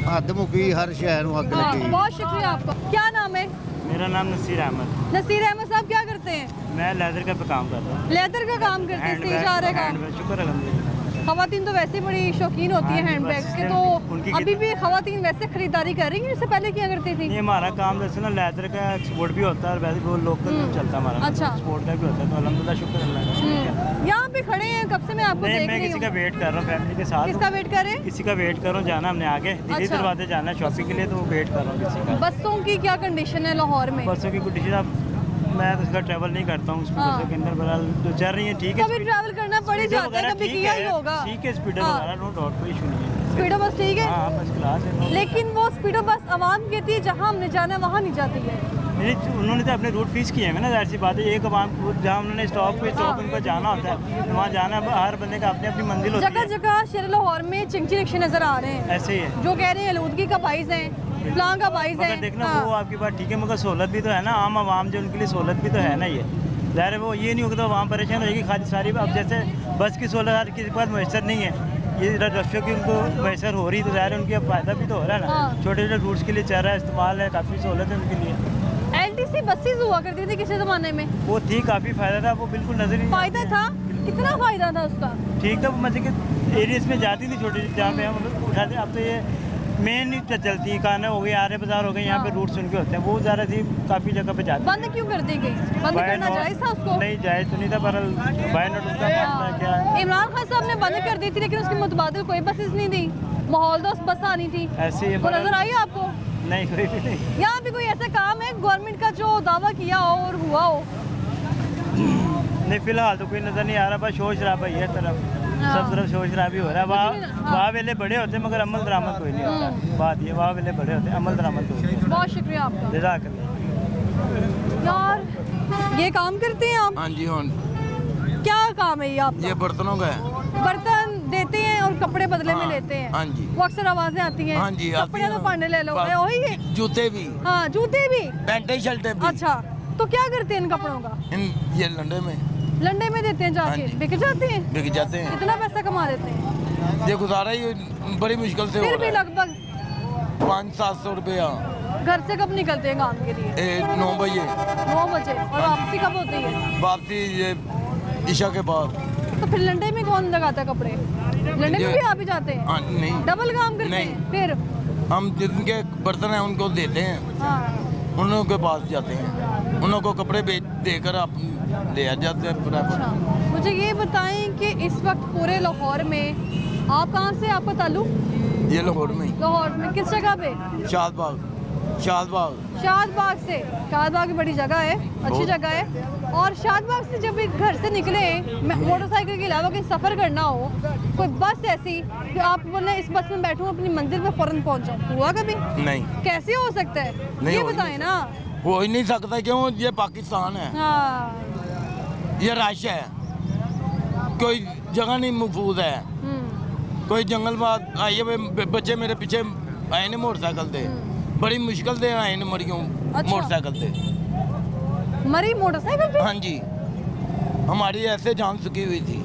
ਹੱਦ ਮੁੱਕੀ ਹਰ ਸ਼ਹਿਰ ਨੂੰ ਅੱਗ हाँ, ਲੱਗੀ बहुत शुक्रिया आपका क्या नाम है मेरा नाम नसीर अहमद नसीर अहमद साहब क्या करते हैं मैं लेदर का काम करता हूँ लेदर का काम करते हैं सी जा रहे काम शुक्र अलहमदिल्ला खवातीन तो वैसे बड़ी शौकीन होती है हैंड बैग्स के तो अभी भी खवातीन वैसे खरीदारी कर रही हैं इससे पहले क्या करती थी ये हमारा काम जैसे ना लेदर का एक्सपोर्ट भी होता है और वैसे वो लोकल चलता हमारा अच्छा। एक्सपोर्ट का भी होता है तो अलहमदिल्ला शुक्र अल्लाह का यहाँ पे खड़े हैं कब से मैं आपको नहीं देख मैं रही किसी का हूँ वेट कर रहा हूँ फैमिली के साथ किसका वेट कर रहे हैं किसी का वेट कर रहा हूँ जाना हमने आगे दिल्ली अच्छा। दरवाजे जाना है शॉपिंग के लिए तो वेट कर रहा हूँ किसी का बसों की क्या कंडीशन है लाहौर में बसों की कंडीशन अब मैं तो उसका ट्रैवल नहीं करता हूँ उसकी हाँ। बसों के अंदर बहरहाल जो चल रही है ठीक है कभी ट्रैवल करना पड़ ही जाता है कभी किया ही होगा ठीक है स्पीडर हाँ। वगैरह नो डाउट कोई इशू नहीं है स्पीडो बस ठीक है हाँ फर्स्ट क्लास है लेकिन वो स्पीडो बस आवाम कहती है जहाँ हमने जाना है वहाँ नहीं जाती है नहीं उन्होंने तो अपने रूट फिक्स किए हैं ना जाहिर सी बात है एक आवाम जहाँ उन्होंने स्टॉप पे स्टॉप उनको जाना होता है वहाँ जाना हर बंदे का अपनी अपनी मंजिल होती जगह है जगह शेर लाहौर में चिंची रिक्शे नजर आ रहे हैं ऐसे ही है जो कह रहे हैं आलूदगी का बाइस है फलां का बाइस है मगर देखना हाँ। वो आपकी बात ठीक है मगर सहूलत भी तो है ना आम आवाम जो उनके लिए सहूलत भी तो है ना ये ज़ाहिर है वो ये नहीं होगा तो आवाम परेशान रहेगी खाली सारी अब जैसे बस की सहूलत हर किसी के पास मैसर नहीं है ये रशियों की उनको मैसर हो रही तो ज़ाहिर है उनकी फ़ायदा भी तो हो रहा है ना हाँ। छोटे छोटे रूट्स के लिए चारा इस्तेमाल है काफ़ी सहूलत है उनके लिए एलटीसी बसेस हुआ करती थी किसी जमाने में वो थी काफ़ी फ़ायदा था वो बिल्कुल नजर नहीं फायदा था कितना फायदा था उसका ठीक था वो मतलब कि एरियाज में जाती थी छोटे जहाँ पे हम उठाते अब तो ये मेन नहीं चलती है, खाना हो गया, आरे बाजार हो गए, यहाँ पे रूट्स उनके होते हैं, वो ज़्यादा सी काफ़ी जगह पे जाते हैं। बंद क्यों कर दी गई? बंद करना जायज़ था उसको? नहीं जायज़ तो नहीं था, पर बाय नोट उसका मामला क्या है। इमरान खान साहब ने बंद कर दी थी, लेकिन उसके मुतबादिल कोई बसेस नहीं दी, माहौल दोस्त बस आनी थी। ऐसे ही वो नजर आई आपको? नहीं, कोई भी नहीं। यहाँ पे कोई ऐसा काम है गवर्नमेंट का जो दावा किया हो और हुआ हो? नहीं, फिलहाल तो कोई नज़र नहीं आ रहा, बस शोर शराबा ही है तरफ, सब तरफ शोर शराबी हो रहा है। वहाँ वेले बड़े होते हैं, मगर अमल दरामद कोई नहीं होता। बात ये, वहाँ वेले बड़े होते हैं, अमल दरामद कोई नहीं। बहुत शुक्रिया आपका। जज़ाकल्लाह। यार ये काम करते हैं आप? हाँ जी। हाँ, क्या काम है ये आपका? ये बर्तनों का है। बर्तन देते हैं और कपड़े बदले में हाँ, लेते हैं। हाँ जी। वो अक्सर आवाजें आती हैं। हाँ जी, आती कपड़े हैं। तो पांडे ले लो, वही है। जूते भी, हाँ, जूते भी, पैंटें शर्टें भी। अच्छा, तो क्या करते हैं इन कपड़ों का? ये लंडे में, लंडे में देते हैं जाके? हाँ जी। बिक जाते हैं? बिक जाते हैं। कितना पैसा कमा देते हैं? ये गुजारा ही बड़ी मुश्किल से हो फिर भी रहा है। लगभग 500-700 रुपया। घर से कब निकलते हैं काम के लिए? 9 बजे 9 बजे। और वापसी कब होती है? वापसी ये ईशा के बाद। तो फिर लंडे में कौन लगाता है कपड़े? लंडे में भी आप ही जाते हैं? हाँ, नहीं, डबल काम करते नहीं। हैं? फिर हम जिनके बर्तन हैं उनको देते हैं, हाँ, उन लोगों के पास जाते हैं, उन लोगों को कपड़े देकर आप ले आ जाते हैं। अच्छा, मुझे ये बताएं कि इस वक्त पूरे लाहौर में, आप कहाँ से, आपका ताल्लुक? ये लाहौर में, लाहौर में किस जगह पे? शादबाग। शादबाग से? शादबाग बड़ी जगह है, अच्छी जगह है। और शादबाग से जब घर से निकले, मोटरसाइकिल के अलावा कहीं सफ़र करना हो, कोई बस ऐसी कि आप बोले इस बस में बैठूं, अपनी मंजिल पे फौरन पहुंच जाऊं, हुआ कभी? नहीं। कैसे हो सकता है? नहीं, ये हो ही बताएं ना। हो ही नहीं सकता, क्यों? ये पाकिस्तान है, हाँ। ये रश है, कोई जगह नहीं महफूज है। कोई जंगल में आइए, बच्चे मेरे पीछे आए ने मोटरसाइकिल से, बड़ी मुश्किल से आए ने मरियों। अच्छा। मोटरसाइकिल से मरी मोटरसाइकिल पे? हाँ जी, हमारी ऐसे जान चुकी हुई थी।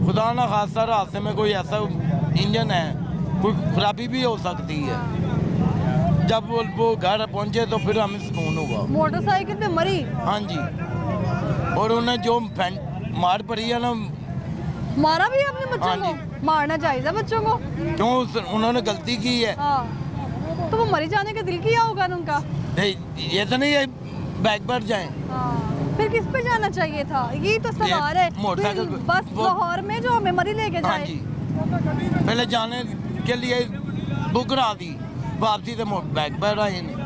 खुदा ना खास्ता रास्ते में कोई ऐसा इंजन है, कोई खराबी भी हो सकती है। जब वो घर पहुंचे तो फिर हमें सुकून हुआ। मोटरसाइकिल पे मरी? हाँ जी, और उन्हें जो मार पड़ी है ना। मारा भी आपने बच्चों हाँ को? मारना चाहिए बच्चों को। क्यों? उन्होंने गलती की है। हाँ। तो वो मरी जाने का दिल किया होगा उनका? नहीं, ये तो नहीं है बैग पर जाएं। हाँ। फिर किस पे जाना चाहिए था? यही तो सवाल है। मोटरसाइकिल पे। बस लाहौर में जो हमें मरी लेके हाँ जाए। जी, पहले जाने के लिए बुक करा दी, वापसी तो बैग पर आए नहीं।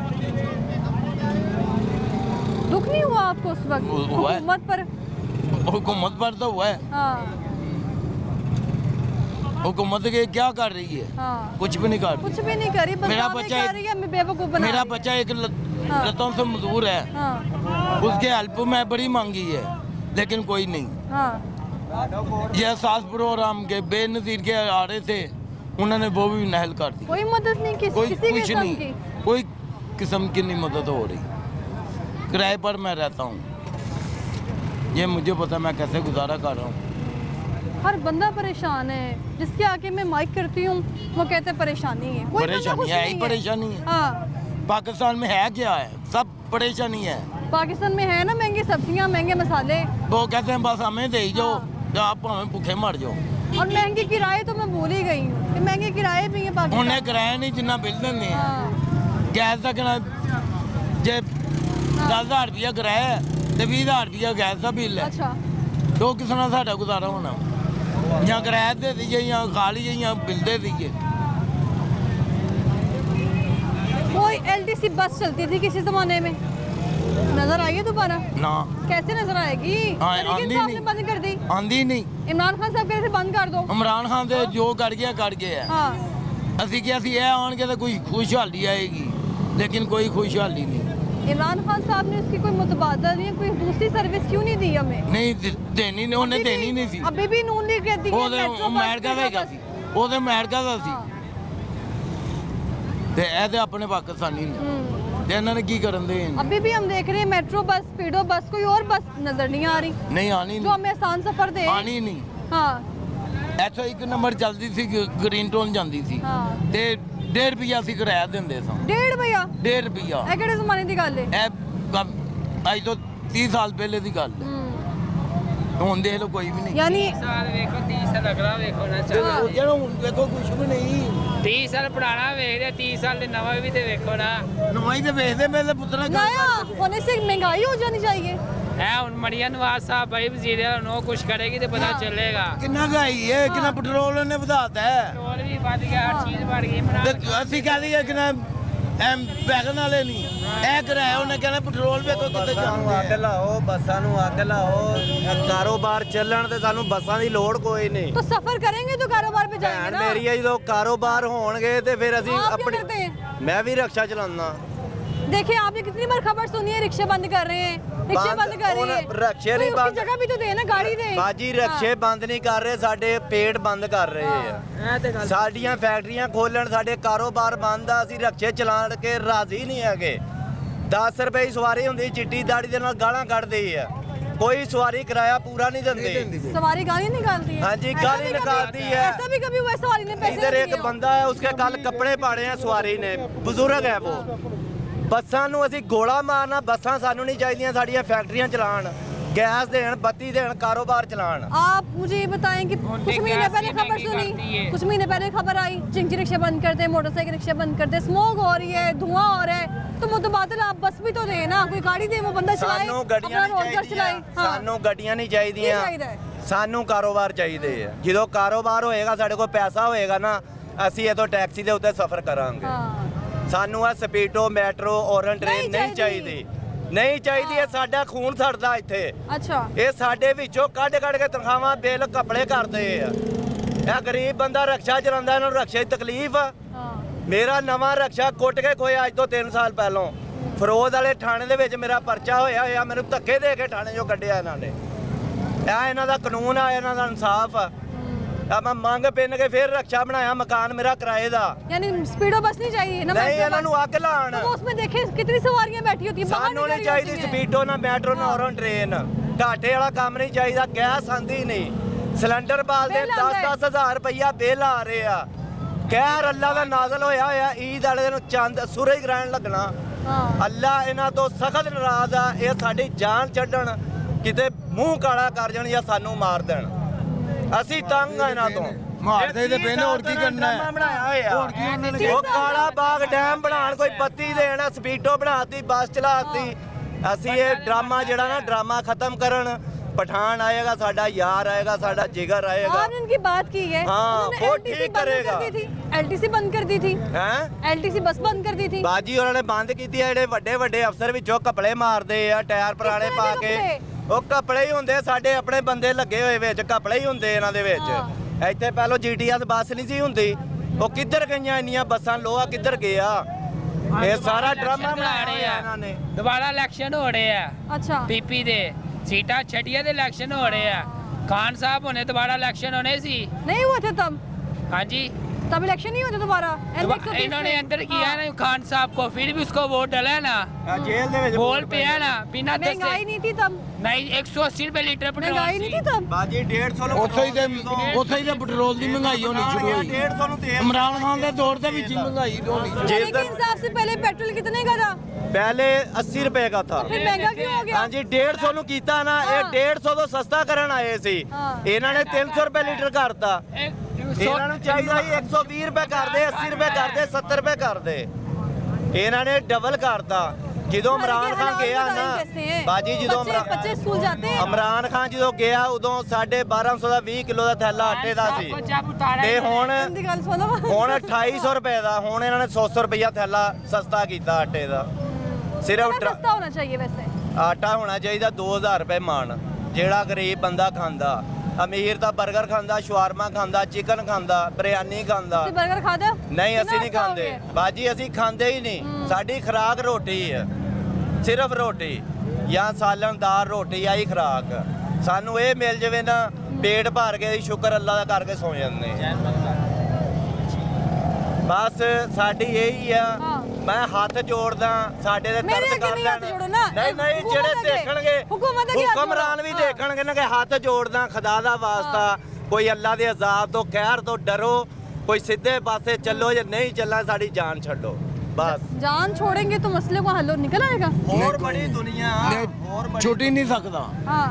दुख नहीं हुआ आपको उस वक्त हुआ है। हुकूमत पर? हुकूमत पर तो हुआ है। हाँ, हुकूमत के क्या कर रही है? हाँ। कुछ भी नहीं कर रही। कुछ भी नहीं करी, बस मेरा दावे बच्चा कर रही है, हमें बेवकूफ बना मेरा रही है। बच्चा एक हाँ। लतों से मजदूर है, हाँ, उसके हेल्प में बड़ी मांगी है, लेकिन कोई नहीं। हाँ। ये एहसास प्रोग्राम के बेनजीर के आ रहे थे, उन्होंने वो भी नहल कर दी। कोई मदद नहीं कोई किसी कुछ किस्म नहीं, की? कोई किस्म की नहीं मदद हो रही। किराए पर मैं रहता हूँ, ये मुझे पता मैं कैसे गुजारा कर रहा हूँ। हर बंदा परेशान है, जिसके आके मैं माइक करती हूँ वो कहते हैं परेशानी है। कोई बंदा परेशानी खुश है ही, नहीं परेशानी है। हाँ, पाकिस्तान में है क्या है? सब परेशानी है। पाकिस्तान में है ना, महंगी सब्जियाँ, महंगे मसाले, वो कहते हैं बस हमें दे जाओ, या आप हमें भूखे मर जाओ। और महंगे किराए तो मैं भूल ही गई हूँ कि महंगे किराए भी हैं पाकिस्तान। उन्हें किराया नहीं जितना बिल देने हैं। हाँ। गैस का किराया जे 10,000 रुपया किराया है तो 20,000 रुपया गैस का बिल है। अच्छा, तो किस तरह साਡਾ गुजारा होना? या किराया दे दीजिए, या खा लीजिए, या बिल दे दीजिए। कोई LTC बस चलती थी किसी जमाने में, नजर आई है दोबारा? ना, कैसे नजर आएगी? हाँ, लेकिन आंधी साहब ने नहीं। बंद कर दी। आंधी नहीं। इमरान खान साहब कह रहे थे बंद कर दो। इमरान खान ਦੇ ਜੋ ਕਰ ਗਿਆ हाँ, ਅਸੀਂ ਕਿ ਅਸੀਂ ਇਹ ਆਣਗੇ ਤਾਂ ਕੋਈ ਖੁਸ਼ਹਾਲੀ ਆਏਗੀ, लेकिन कोई खुशहाली नहीं। इमरान खान साहब ने उसकी कोई मुतबादल या कोई दूसरी सर्विस क्यों नहीं दी हमें? नहीं देनी नहीं, उन्हें देनी नहीं सी। अभी भी नून लीग कहती है ਉਹ ਅਮਰੀਕਾ ਦਾ ਹੈਗਾ ਸੀ, ਉਹਦੇ ਅਮਰੀਕਾ ਦਾ ਸੀ, ਤੇ ਇਹ ਤੇ ਆਪਣੇ ਪਾਕਿस्तानी ਨੇ, ਤੇ ਇਹਨਾਂ ਨੇ ਕੀ ਕਰਨ ਦੇ? अभी भी हम देख रहे हैं मेट्रो बस, स्पीडो बस, कोई और बस नजर नहीं आ रही नहीं आनी जो नहीं, हमें आसान सफर दे। आनी नहीं। हाँ, ਇੱਥੋਂ ਇੱਕ ਨੰਬਰ ਚੱਲਦੀ ਸੀ, ਗ੍ਰੀਨ ਟੋਨ ਜਾਂਦੀ ਸੀ, हाँ। ਤੇ 1.5 ਰੁਪਿਆ ਅਸੀਂ ਕਿਰਾਇਆ ਦਿੰਦੇ ਸਾਂ। 1.5 भैया? 1.5 ਰੁਪਿਆ। ਇਹ ਕਿਹੜੇ ਜ਼ਮਾਨੇ ਦੀ ਗੱਲ ਹੈ? ਇਹ ਅੱਜ ਤੋਂ 30 ਸਾਲ ਪਹਿਲੇ ਦੀ ਗੱਲ ਹੈ। ਹੁਣ ਦੇਖ ਲਓ ਕੋਈ ਵੀ ਨਹੀਂ यानी ਸਾਲ ਵੇਖੋ 30 ਸਾਲ ਅਗਲਾ ਵੇਖੋ ਨਾ ਜਦੋਂ ਹੁਣ ਵੇਖੋ ਕੁਝ ਵੀ ਨਹੀਂ 30 ਸਾਲ ਪੁਰਾਣਾ ਵੇਖਦੇ 30 ਸਾਲ ਦੇ ਨਵਾਂ ਵੀ ਤੇ ਵੇਖੋ ਨਾ ਨਵਾਈ ਤੇ ਵੇਖਦੇ ਮੇਰੇ ਪੁੱਤਰਾ नया होने से महंगाई हो जानी चाहिए। ਹੈ ਹੁਣ ਮੜੀਆ ਨਵਾਜ਼ ਸਾਹਿਬ ਬਈ ਵਜ਼ੀਰ ਨੂੰ ਕੁਝ ਕਰੇਗੀ ਤੇ ਪਤਾ ਚੱਲੇਗਾ। ਕਿੰਨਾ ਗਾਈ ਹੈ ਕਿੰਨਾ ਪੈਟਰੋਲ ਨੇ ਵਧਾਤਾ ਹੈ ਪੈਟਰੋਲ ਵੀ ਵੱਧ ਗਿਆ ਹਰ ਚੀਜ਼ ਵੱਧ ਗਈ ਮਨਾ ਤੇ ਅਸੀਂ ਕਹਦੇ ਆ ਕਿ ਨਾ ਐਮ ਪੈਗਨ ਵਾਲੇ ਨਹੀਂ ਇਹ ਕਰਾਇਆ ਉਹਨੇ ਕਹਿੰਦਾ ਪੈਟਰੋਲ ਵੇਖੋ ਕਿੱਥੇ ਸਾਨੂੰ ਅੱਗ ਜਾਂਦਾ ਲਾਓ ਬੱਸਾਂ ਨੂੰ ਅੱਗ ਲਾਓ ਕਾਰੋਬਾਰ ਚੱਲਣ ਤੇ ਸਾਨੂੰ ਬੱਸਾਂ ਦੀ ਲੋੜ ਕੋਈ ਨਹੀਂ तो सफर करेंगे तो कारोबार पे जाएंगे ਭੈਣ ना। ਮੇਰੀ ਆ ਜਦੋਂ ਕਾਰੋਬਾਰ ਹੋਣਗੇ ਤੇ ਫਿਰ ਅਸੀਂ आप क्या ਆਪਣੀ करते हैं? ਮੈਂ ਵੀ ਰਕਸ਼ਾ ਚਲਾਉਂਦਾ देखिए आपने कितनी बार खबर सुनी है रिक्शे बंद कर रहे हैं, रिक्शे बंद कर रही है। रक्शे नहीं कोई उसकी बंद जगह भी तो दे ना, गाड़ी दे। ਬਾਜੀ ਰਕਸ਼ੇ ਬੰਦ ਨਹੀਂ ਕਰ ਰਹੇ ਸਾਡੇ ਪੇਟ ਬੰਦ ਕਰ ਰਹੇ ਆ ਸਾਡੀਆਂ ਫੈਕਟਰੀਆਂ ਖੋਲਣ ਸਾਡੇ ਕਾਰੋਬਾਰ ਬੰਦ ਆ ਅਸੀਂ ਰਕਸ਼ੇ ਚਲਾਣ ਕੇ ਰਾਜ਼ੀ ਨਹੀਂ ਹੈਗੇ 10 ਰੁਪਏ ਦੀ ਸਵਾਰੀ ਹੁੰਦੀ ਚਿੱਟੀ ਦਾੜੀ ਦੇ ਨਾਲ ਗਾਲਾਂ ਕੱਢਦੇ ਆ कोई सवारी किराया पूरा नहीं देते सवारी गाली निकालती है। हाँ जी गाली निकालती है ऐसा भी कभी हुआ सवारी ने पैसे इधर नहीं एक दिए हो? बंदा है उसके कल कपड़े पाड़े हैं सवारी ने बुजुर्ग है वो ਬੱਸਾਂ ਨੂੰ ਅਸੀਂ ਗੋਲਾ ਮਾਰਨਾ ਬੱਸਾਂ ਸਾਨੂੰ ਨਹੀਂ ਚਾਹੀਦੀਆਂ ਸਾਡੀਆਂ ਫੈਕਟਰੀਆਂ ਚਲਾਣ ਗੈਸ ਦੇਣ ਬੱਤੀ ਦੇਣ ਕਾਰੋਬਾਰ ਚਲਾਣ आप मुझे ये बताएं कि कुछ महीने पहले खबर सुनी, कुछ महीने पहले खबर आई चिंची रिक्शे बंद कर दे, मोटरसाइकिल रिक्शे बंद कर दे, स्मोक हो रही है, धुआं हो रहा है, तो मुतबादल आप बस भी तो दे ना, कोई गाड़ी दे वो बंदा चलाए ਸਾਨੂੰ ਗੱਡੀਆਂ अपना ਨਹੀਂ रोजगार चलाए। ਚਾਹੀਦੀਆਂ ਸਾਨੂੰ ਗੱਡੀਆਂ ਨਹੀਂ ਕੀ ਚਾਹੀਦੀਆਂ ਚਾਹੀਦਾ ਹੈ? ਸਾਨੂੰ ਕਾਰੋਬਾਰ ਚਾਹੀਦੇ ਆ ਜਦੋਂ ਕਾਰੋਬਾਰ ਹੋਏਗਾ ਸਾਡੇ ਕੋਲ ਪੈਸਾ ਹੋਏਗਾ ਨਾ ਅਸੀਂ ਇਹ ਤੋਂ ਟੈਕਸੀ ਦੇ ਉੱਤੇ ਸਫ਼ਰ ਕਰਾਂਗੇ हाँ। ਸਾਨੂੰ ਆ ਸਪੀਡੋ ਮੈਟਰੋ ਔਰਨ ਟ੍ਰੇਨ ਨਹੀਂ ਚਾਹੀਦੀ ਨਹੀਂ ਚਾਹੀਦੀ ਇਹ ਸਾਡਾ ਖੂਨ ਸੜਦਾ ਇੱਥੇ अच्छा ਇਹ ਸਾਡੇ ਵਿੱਚੋਂ ਕੱਢ ਕੇ ਤਨਖਾਹਾਂ ਬਿੱਲ ਕੱਪੜੇ ਕਰਦੇ ਆ ਇਹ ਗਰੀਬ ਬੰਦਾ ਰਕਸ਼ਾ ਚਲਾਉਂਦਾ ਇਹਨਾਂ ਨੂੰ ਰਕਸ਼ੇ ਦੀ ਤਕਲੀਫ ਆ हाँ। ਮੇਰਾ ਨਵਾਂ ਰਕਸ਼ਾ ਕੁੱਟ ਕੇ ਖੋਇਆ ਅੱਜ ਤੋਂ 3 ਸਾਲ ਪਹਿਲਾਂ ਫਰੋਜ਼ ਵਾਲੇ ਥਾਣੇ ਦੇ ਵਿੱਚ ਮੇਰਾ ਪਰਚਾ ਹੋਇਆ ਮੈਨੂੰ ਧੱਕੇ ਦੇ ਕੇ ਥਾਣੇ 'ਚੋਂ ਕੱਢਿਆ ਇਹਨਾਂ ਨੇ ਇਹ ਇਹਨਾਂ ਦਾ ਕਾਨੂੰਨ ਆ ਇਹਨਾਂ ਦਾ ਇਨਸਾਫ ਆ ਮੈਂ ਮੰਗ ਪਿੰਨ ਕੇ ਫਿਰ ਰਕਸ਼ਾ ਬਣਾਇਆ ਮਕਾਨ ਮੇਰਾ ਕਿਰਾਏ ਦਾ यानी स्पीडो बस नहीं चाहिए ना, ਨਹੀਂ मेट्रो ਇਹਨਾਂ ਨੂੰ ਅੱਗ ਲਾਣ बस। तो वो उसमें देखे कितनी सवारियां बैठी होती है, बाहर ਸਾਨੂੰ ਨਹੀਂ निकल रही ਚਾਹੀਦੀ होती हैं। ਸਪੀਡੋ ਨਾ ਮੈਟਰੋ ਨਾ ਔਰਨ ਟ੍ਰੇਨ ਘਾਟੇ ਵਾਲਾ ਕੰਮ ਨਹੀਂ ਚਾਹੀਦਾ ਗੈਸ ਆਂਦੀ ਨਹੀਂ ਸਿਲੰਡਰ ਬਾਲਦੇ ਬਿੱਲ ਆਉਂਦਾ ਹੈ। 10-10 ਰੁਪਈਆ ਬਿੱਲ ਆ ਰਹੇ ਆ ਕਹਿਰ ਅੱਲਾ ਦਾ ਨਾਜ਼ਲ ਹੋਇਆ ਈਦ ਵਾਲੇ ਦਿਨ ਚੰਦ ਸੂਰਜ ਗ੍ਰਹਿਣ ਲੱਗਣਾ हाँ। ਅੱਲਾ ਇਹਨਾਂ ਤੋਂ ਸਖਤ ਨਾਰਾਜ਼ ਆ ਇਹ ਸਾਡੀ ਜਾਨ ਛੱਡਣ ਕਿਤੇ ਮੂੰਹ ਕਾਲਾ ਕਰ ਜਾਣ ਜਾਂ ਸਾਨੂੰ ਮਾਰ ਦੇਣ ਅਸੀਂ ਤੰਗ ਆ ਇਹਨਾਂ ਤੋਂ ਮਾਰਦੇ ਤੇ ਪੈਨ ਹੋਰ ਕੀ ਕਰਨਾ ਹੈ ਬਣਾਇਆ ਹੋਇਆ ਹੋਰ ਕੀ ਉਹਨਾਂ ਨੇ ਉਹ ਕਾਲਾ ਬਾਗ ਡੈਮ ਬਣਾਉਣ ਕੋਈ ਬੱਤੀ ਦੇਣ ਸਪੀਡੋ ਬਣਾਤੀ ਬੱਸ ਚਲਾਤੀ ਅਸੀਂ ਇਹ ਡਰਾਮਾ ਜਿਹੜਾ ਨਾ ਡਰਾਮਾ ਖਤਮ ਕਰਨ ਪਠਾਨ ਆਏਗਾ ਸਾਡਾ ਯਾਰ ਆਏਗਾ ਸਾਡਾ ਜਿਗਰ ਆਏਗਾ आपने उनकी बात की है। हाँ, उन्होंने वो LTC ठीक बंद करेगा। कर दी थी, LTC बंद कर दी थी, ਹੈ LTC बस बंद कर दी थी। ਬਾਜੀ ਉਹਨਾਂ ਨੇ ਬੰਦ ਕੀਤੀ ਆ ਜਿਹੜੇ ਵੱਡੇ ਵੱਡੇ ਅਫਸਰ ਵਿੱਚੋਂ ਕਪੜੇ ਮਾਰਦੇ ਆ ਟਾਇਰ ਪੁਰਾਣੇ ਕਿਸ ਪਾ ਤਰ੍ਹਾਂ ਕੇ ਦੇ ਉਹ ਕਪੜੇ ਹੀ ਹੁੰਦੇ ਸਾਡੇ ਆਪਣੇ ਬੰਦੇ ਲੱਗੇ ਹੋਏ ਵਿੱਚ ਕਪੜੇ ਹੀ ਹੁੰਦੇ ਇਹਨਾਂ ਦੇ ਵਿੱਚ ਇੱਥੇ ਪਹਿਲਾਂ GTS ਬੱਸ ਨਹੀਂ ਸੀ ਹੁੰਦੀ ਉਹ ਕਿੱਧਰ ਗਈਆਂ ਇੰਨੀਆਂ ਬੱਸਾਂ ਲੋਹਾ ਕਿੱਧਰ ਗਿਆ ਇਹ ਸਾਰਾ ਡਰਾਮਾ ਬਣਾਇਆ ਹੋਇਆ ਇਹਨਾਂ ਨੇ ਦੁਬਾਰਾ ਇਲੈਕਸ਼ਨ ਹੋ ਰਹੇ ਆ अच्छा ਪੀਪੀ ਦੇ ਸੀਟਾਂ ਛੱਡੀਆਂ ਦੇ ਇਲੈਕਸ਼ਨ ਹੋ ਰਹੇ ਆ ਖਾਨ ਸਾਹਿਬ ਹੋਣੇ ਦੁਬਾਰਾ ਇਲੈਕਸ਼ਨ ਹੋਣੇ ਸੀ नहीं हुए थे तब ਹਾਂਜੀ तब इलेक्शन नहीं होते दोबारा इन्होंने अंदर किया ना खान साहब को फिर भी उसको वोट डाला ना ਜੇਲ੍ਹ ਦੇ ਵਿੱਚ बोल पे है ना बिना दस महंगाई नहीं थी तब, नहीं 180 रुपए लीटर पेट्रोल महंगाई नहीं थी तब। ਬਾਜੀ 150 ਉੱਥੇ ਹੀ ਤੇ ਪੈਟਰੋਲ ਦੀ ਮਹਿੰਗਾਈ ਹੋਣੀ ਸ਼ੁਰੂ ਹੋਈ 150 ਨੂੰ ਤੇਲ ਇਮਰਾਨ ਖਾਨ ਦੇ ਦੌਰ ਦੇ ਵਿੱਚ ਹੀ ਮਹਿੰਗਾਈ ਹੋਣੀ कहने के हिसाब से पहले पेट्रोल कितने का था, पहले 80 रुपए का था फिर महंगा क्यों हो गया? ਹਾਂਜੀ 150 ਨੂੰ ਕੀਤਾ ਨਾ ਇਹ 150 ਤੋਂ ਸਸਤਾ ਕਰਨ ਆਏ ਸੀ ਹਾਂ। ਇਹਨਾਂ ਨੇ 300 ਰੁਪਏ ਲੀਟਰ ਕਰਤਾ ਇਹਨਾਂ ਨੂੰ ਚਾਹੀਦਾ ਸੀ 120 ਰੁਪਏ ਕਰਦੇ 80 ਰੁਪਏ ਕਰਦੇ 70 ਰੁਪਏ ਕਰਦੇ ਇਹਨਾਂ ਨੇ ਡਬਲ ਕਰਤਾ ਜਦੋਂ ਇਮਰਾਨ ਖਾਨ ਗਿਆ ਨਾ ਬਾਜੀ ਜਦੋਂ बच्चे स्कूल जाते हैं। ਇਮਰਾਨ ਖਾਨ ਜਦੋਂ ਗਿਆ ਉਦੋਂ 1250 ਦਾ 20 ਕਿਲੋ ਦਾ ਥੈਲਾ ਆਟੇ ਦਾ ਸੀ ਤੇ ਹੁਣ गंदी गल सुनो। ਹੁਣ 2800 ਰੁਪਏ ਦਾ ਹੁਣ ਇਹਨਾਂ ਨੇ 100 ਰੁਪਇਆ ਥੈਲਾ ਸਸਤਾ ਕੀਤਾ ਆਟੇ ਦਾ ਸਿਰਫ थोड़ा सस्ता होना चाहिए वैसे। ਆਟਾ ਹੋਣਾ ਚਾਹੀਦਾ 2000 ਰੁਪਏ ਮਣ ਜਿਹੜਾ ਗਰੀਬ ਬੰਦਾ ਖਾਂਦਾ ਅਮੀਰ ਤਾਂ 버ਗਰ ਖਾਂਦਾ ਸ਼ਵਾਰਮਾ ਖਾਂਦਾ ਚਿਕਨ ਖਾਂਦਾ ਬਿਰਿਆਨੀ ਖਾਂਦਾ ਤੁਸੀਂ 버ਗਰ ਖਾਦੇ ਹੋ? ਨਹੀਂ ਅਸੀਂ ਕਿੰਨਾ ਨਹੀਂ ਸਸਤਾ ਹੋ ਖਾਂਦੇ ਗਿਆ? ਬਾਜੀ ਅਸੀਂ ਖਾਂਦੇ ਹੀ ਨਹੀਂ ਸਾਡੀ ਖੁਰਾਕ ਰੋਟੀ ਹੈ ਸਿਰਫ ਰੋਟੀ ਜਾਂ ਸਾਲਨ ਦਾਲ ਰੋਟੀ ਆਹੀ ਖੁਰਾਕ ਸਾਨੂੰ ਇਹ ਮਿਲ ਜਾਵੇ ਨਾ ਪੇਟ ਭਰ ਕੇ ਅਸੀਂ ਸ਼ੁਕਰ ਅੱਲਾ ਦਾ ਕਰਕੇ ਸੌ ਜਾਂਦੇ ਹਾਂ। ਬਸ ਸਾਡੀ ਇਹੀ ਆ ਹਾਂ। ਮੈਂ ਹੱਥ ਜੋੜਦਾ ਸਾਡੇ ਦੇ ਮੇਰੇ ਤਰਸ ਅੱਗੇ ਕਰ ਨਹੀਂ ਹੱਥ ਲੈਣ ਜੋੜੋ ਨਾ। ਨਹੀਂ ਨਹੀਂ ਹੁਕੂਮਤ ਜਿਹੜੇ ਅੱਗੇ। ਦੇਖਣਗੇ ਹੁਕੂਮਤ ਅੱਗੇ ਹੱਥ ਹੁਕਮਰਾਨ ਵੀ ਜੋੜੋ। ਦੇਖਣਗੇ ਨਾ ਕਿ ਹੱਥ ਜੋੜਦਾ ਖੁਦਾ ਦਾ ਵਾਸਤਾ ਕੋਈ ਅੱਲਾ ਦੇ ਅਜ਼ਾਬ ਤੋਂ ਕਹਿਰ ਤੋਂ ਡਰੋ ਕੋਈ ਸਿੱਧੇ ਪਾਸੇ ਚੱਲੋ ਜੇ ਨਹੀਂ ਚੱਲਣਾ ਸਾਡੀ ਜਾਨ ਛੱਡੋ ਬਸ जान छोड़ेंगे तो मसले को हल निकल आएगा। ਹੋਰ ਬੜੀ ਦੁਨੀਆ ਹੋਰ ਬੜੀ ਛੁੱਟ ਹੀ ਨਹੀਂ ਸਕਦਾ हाँ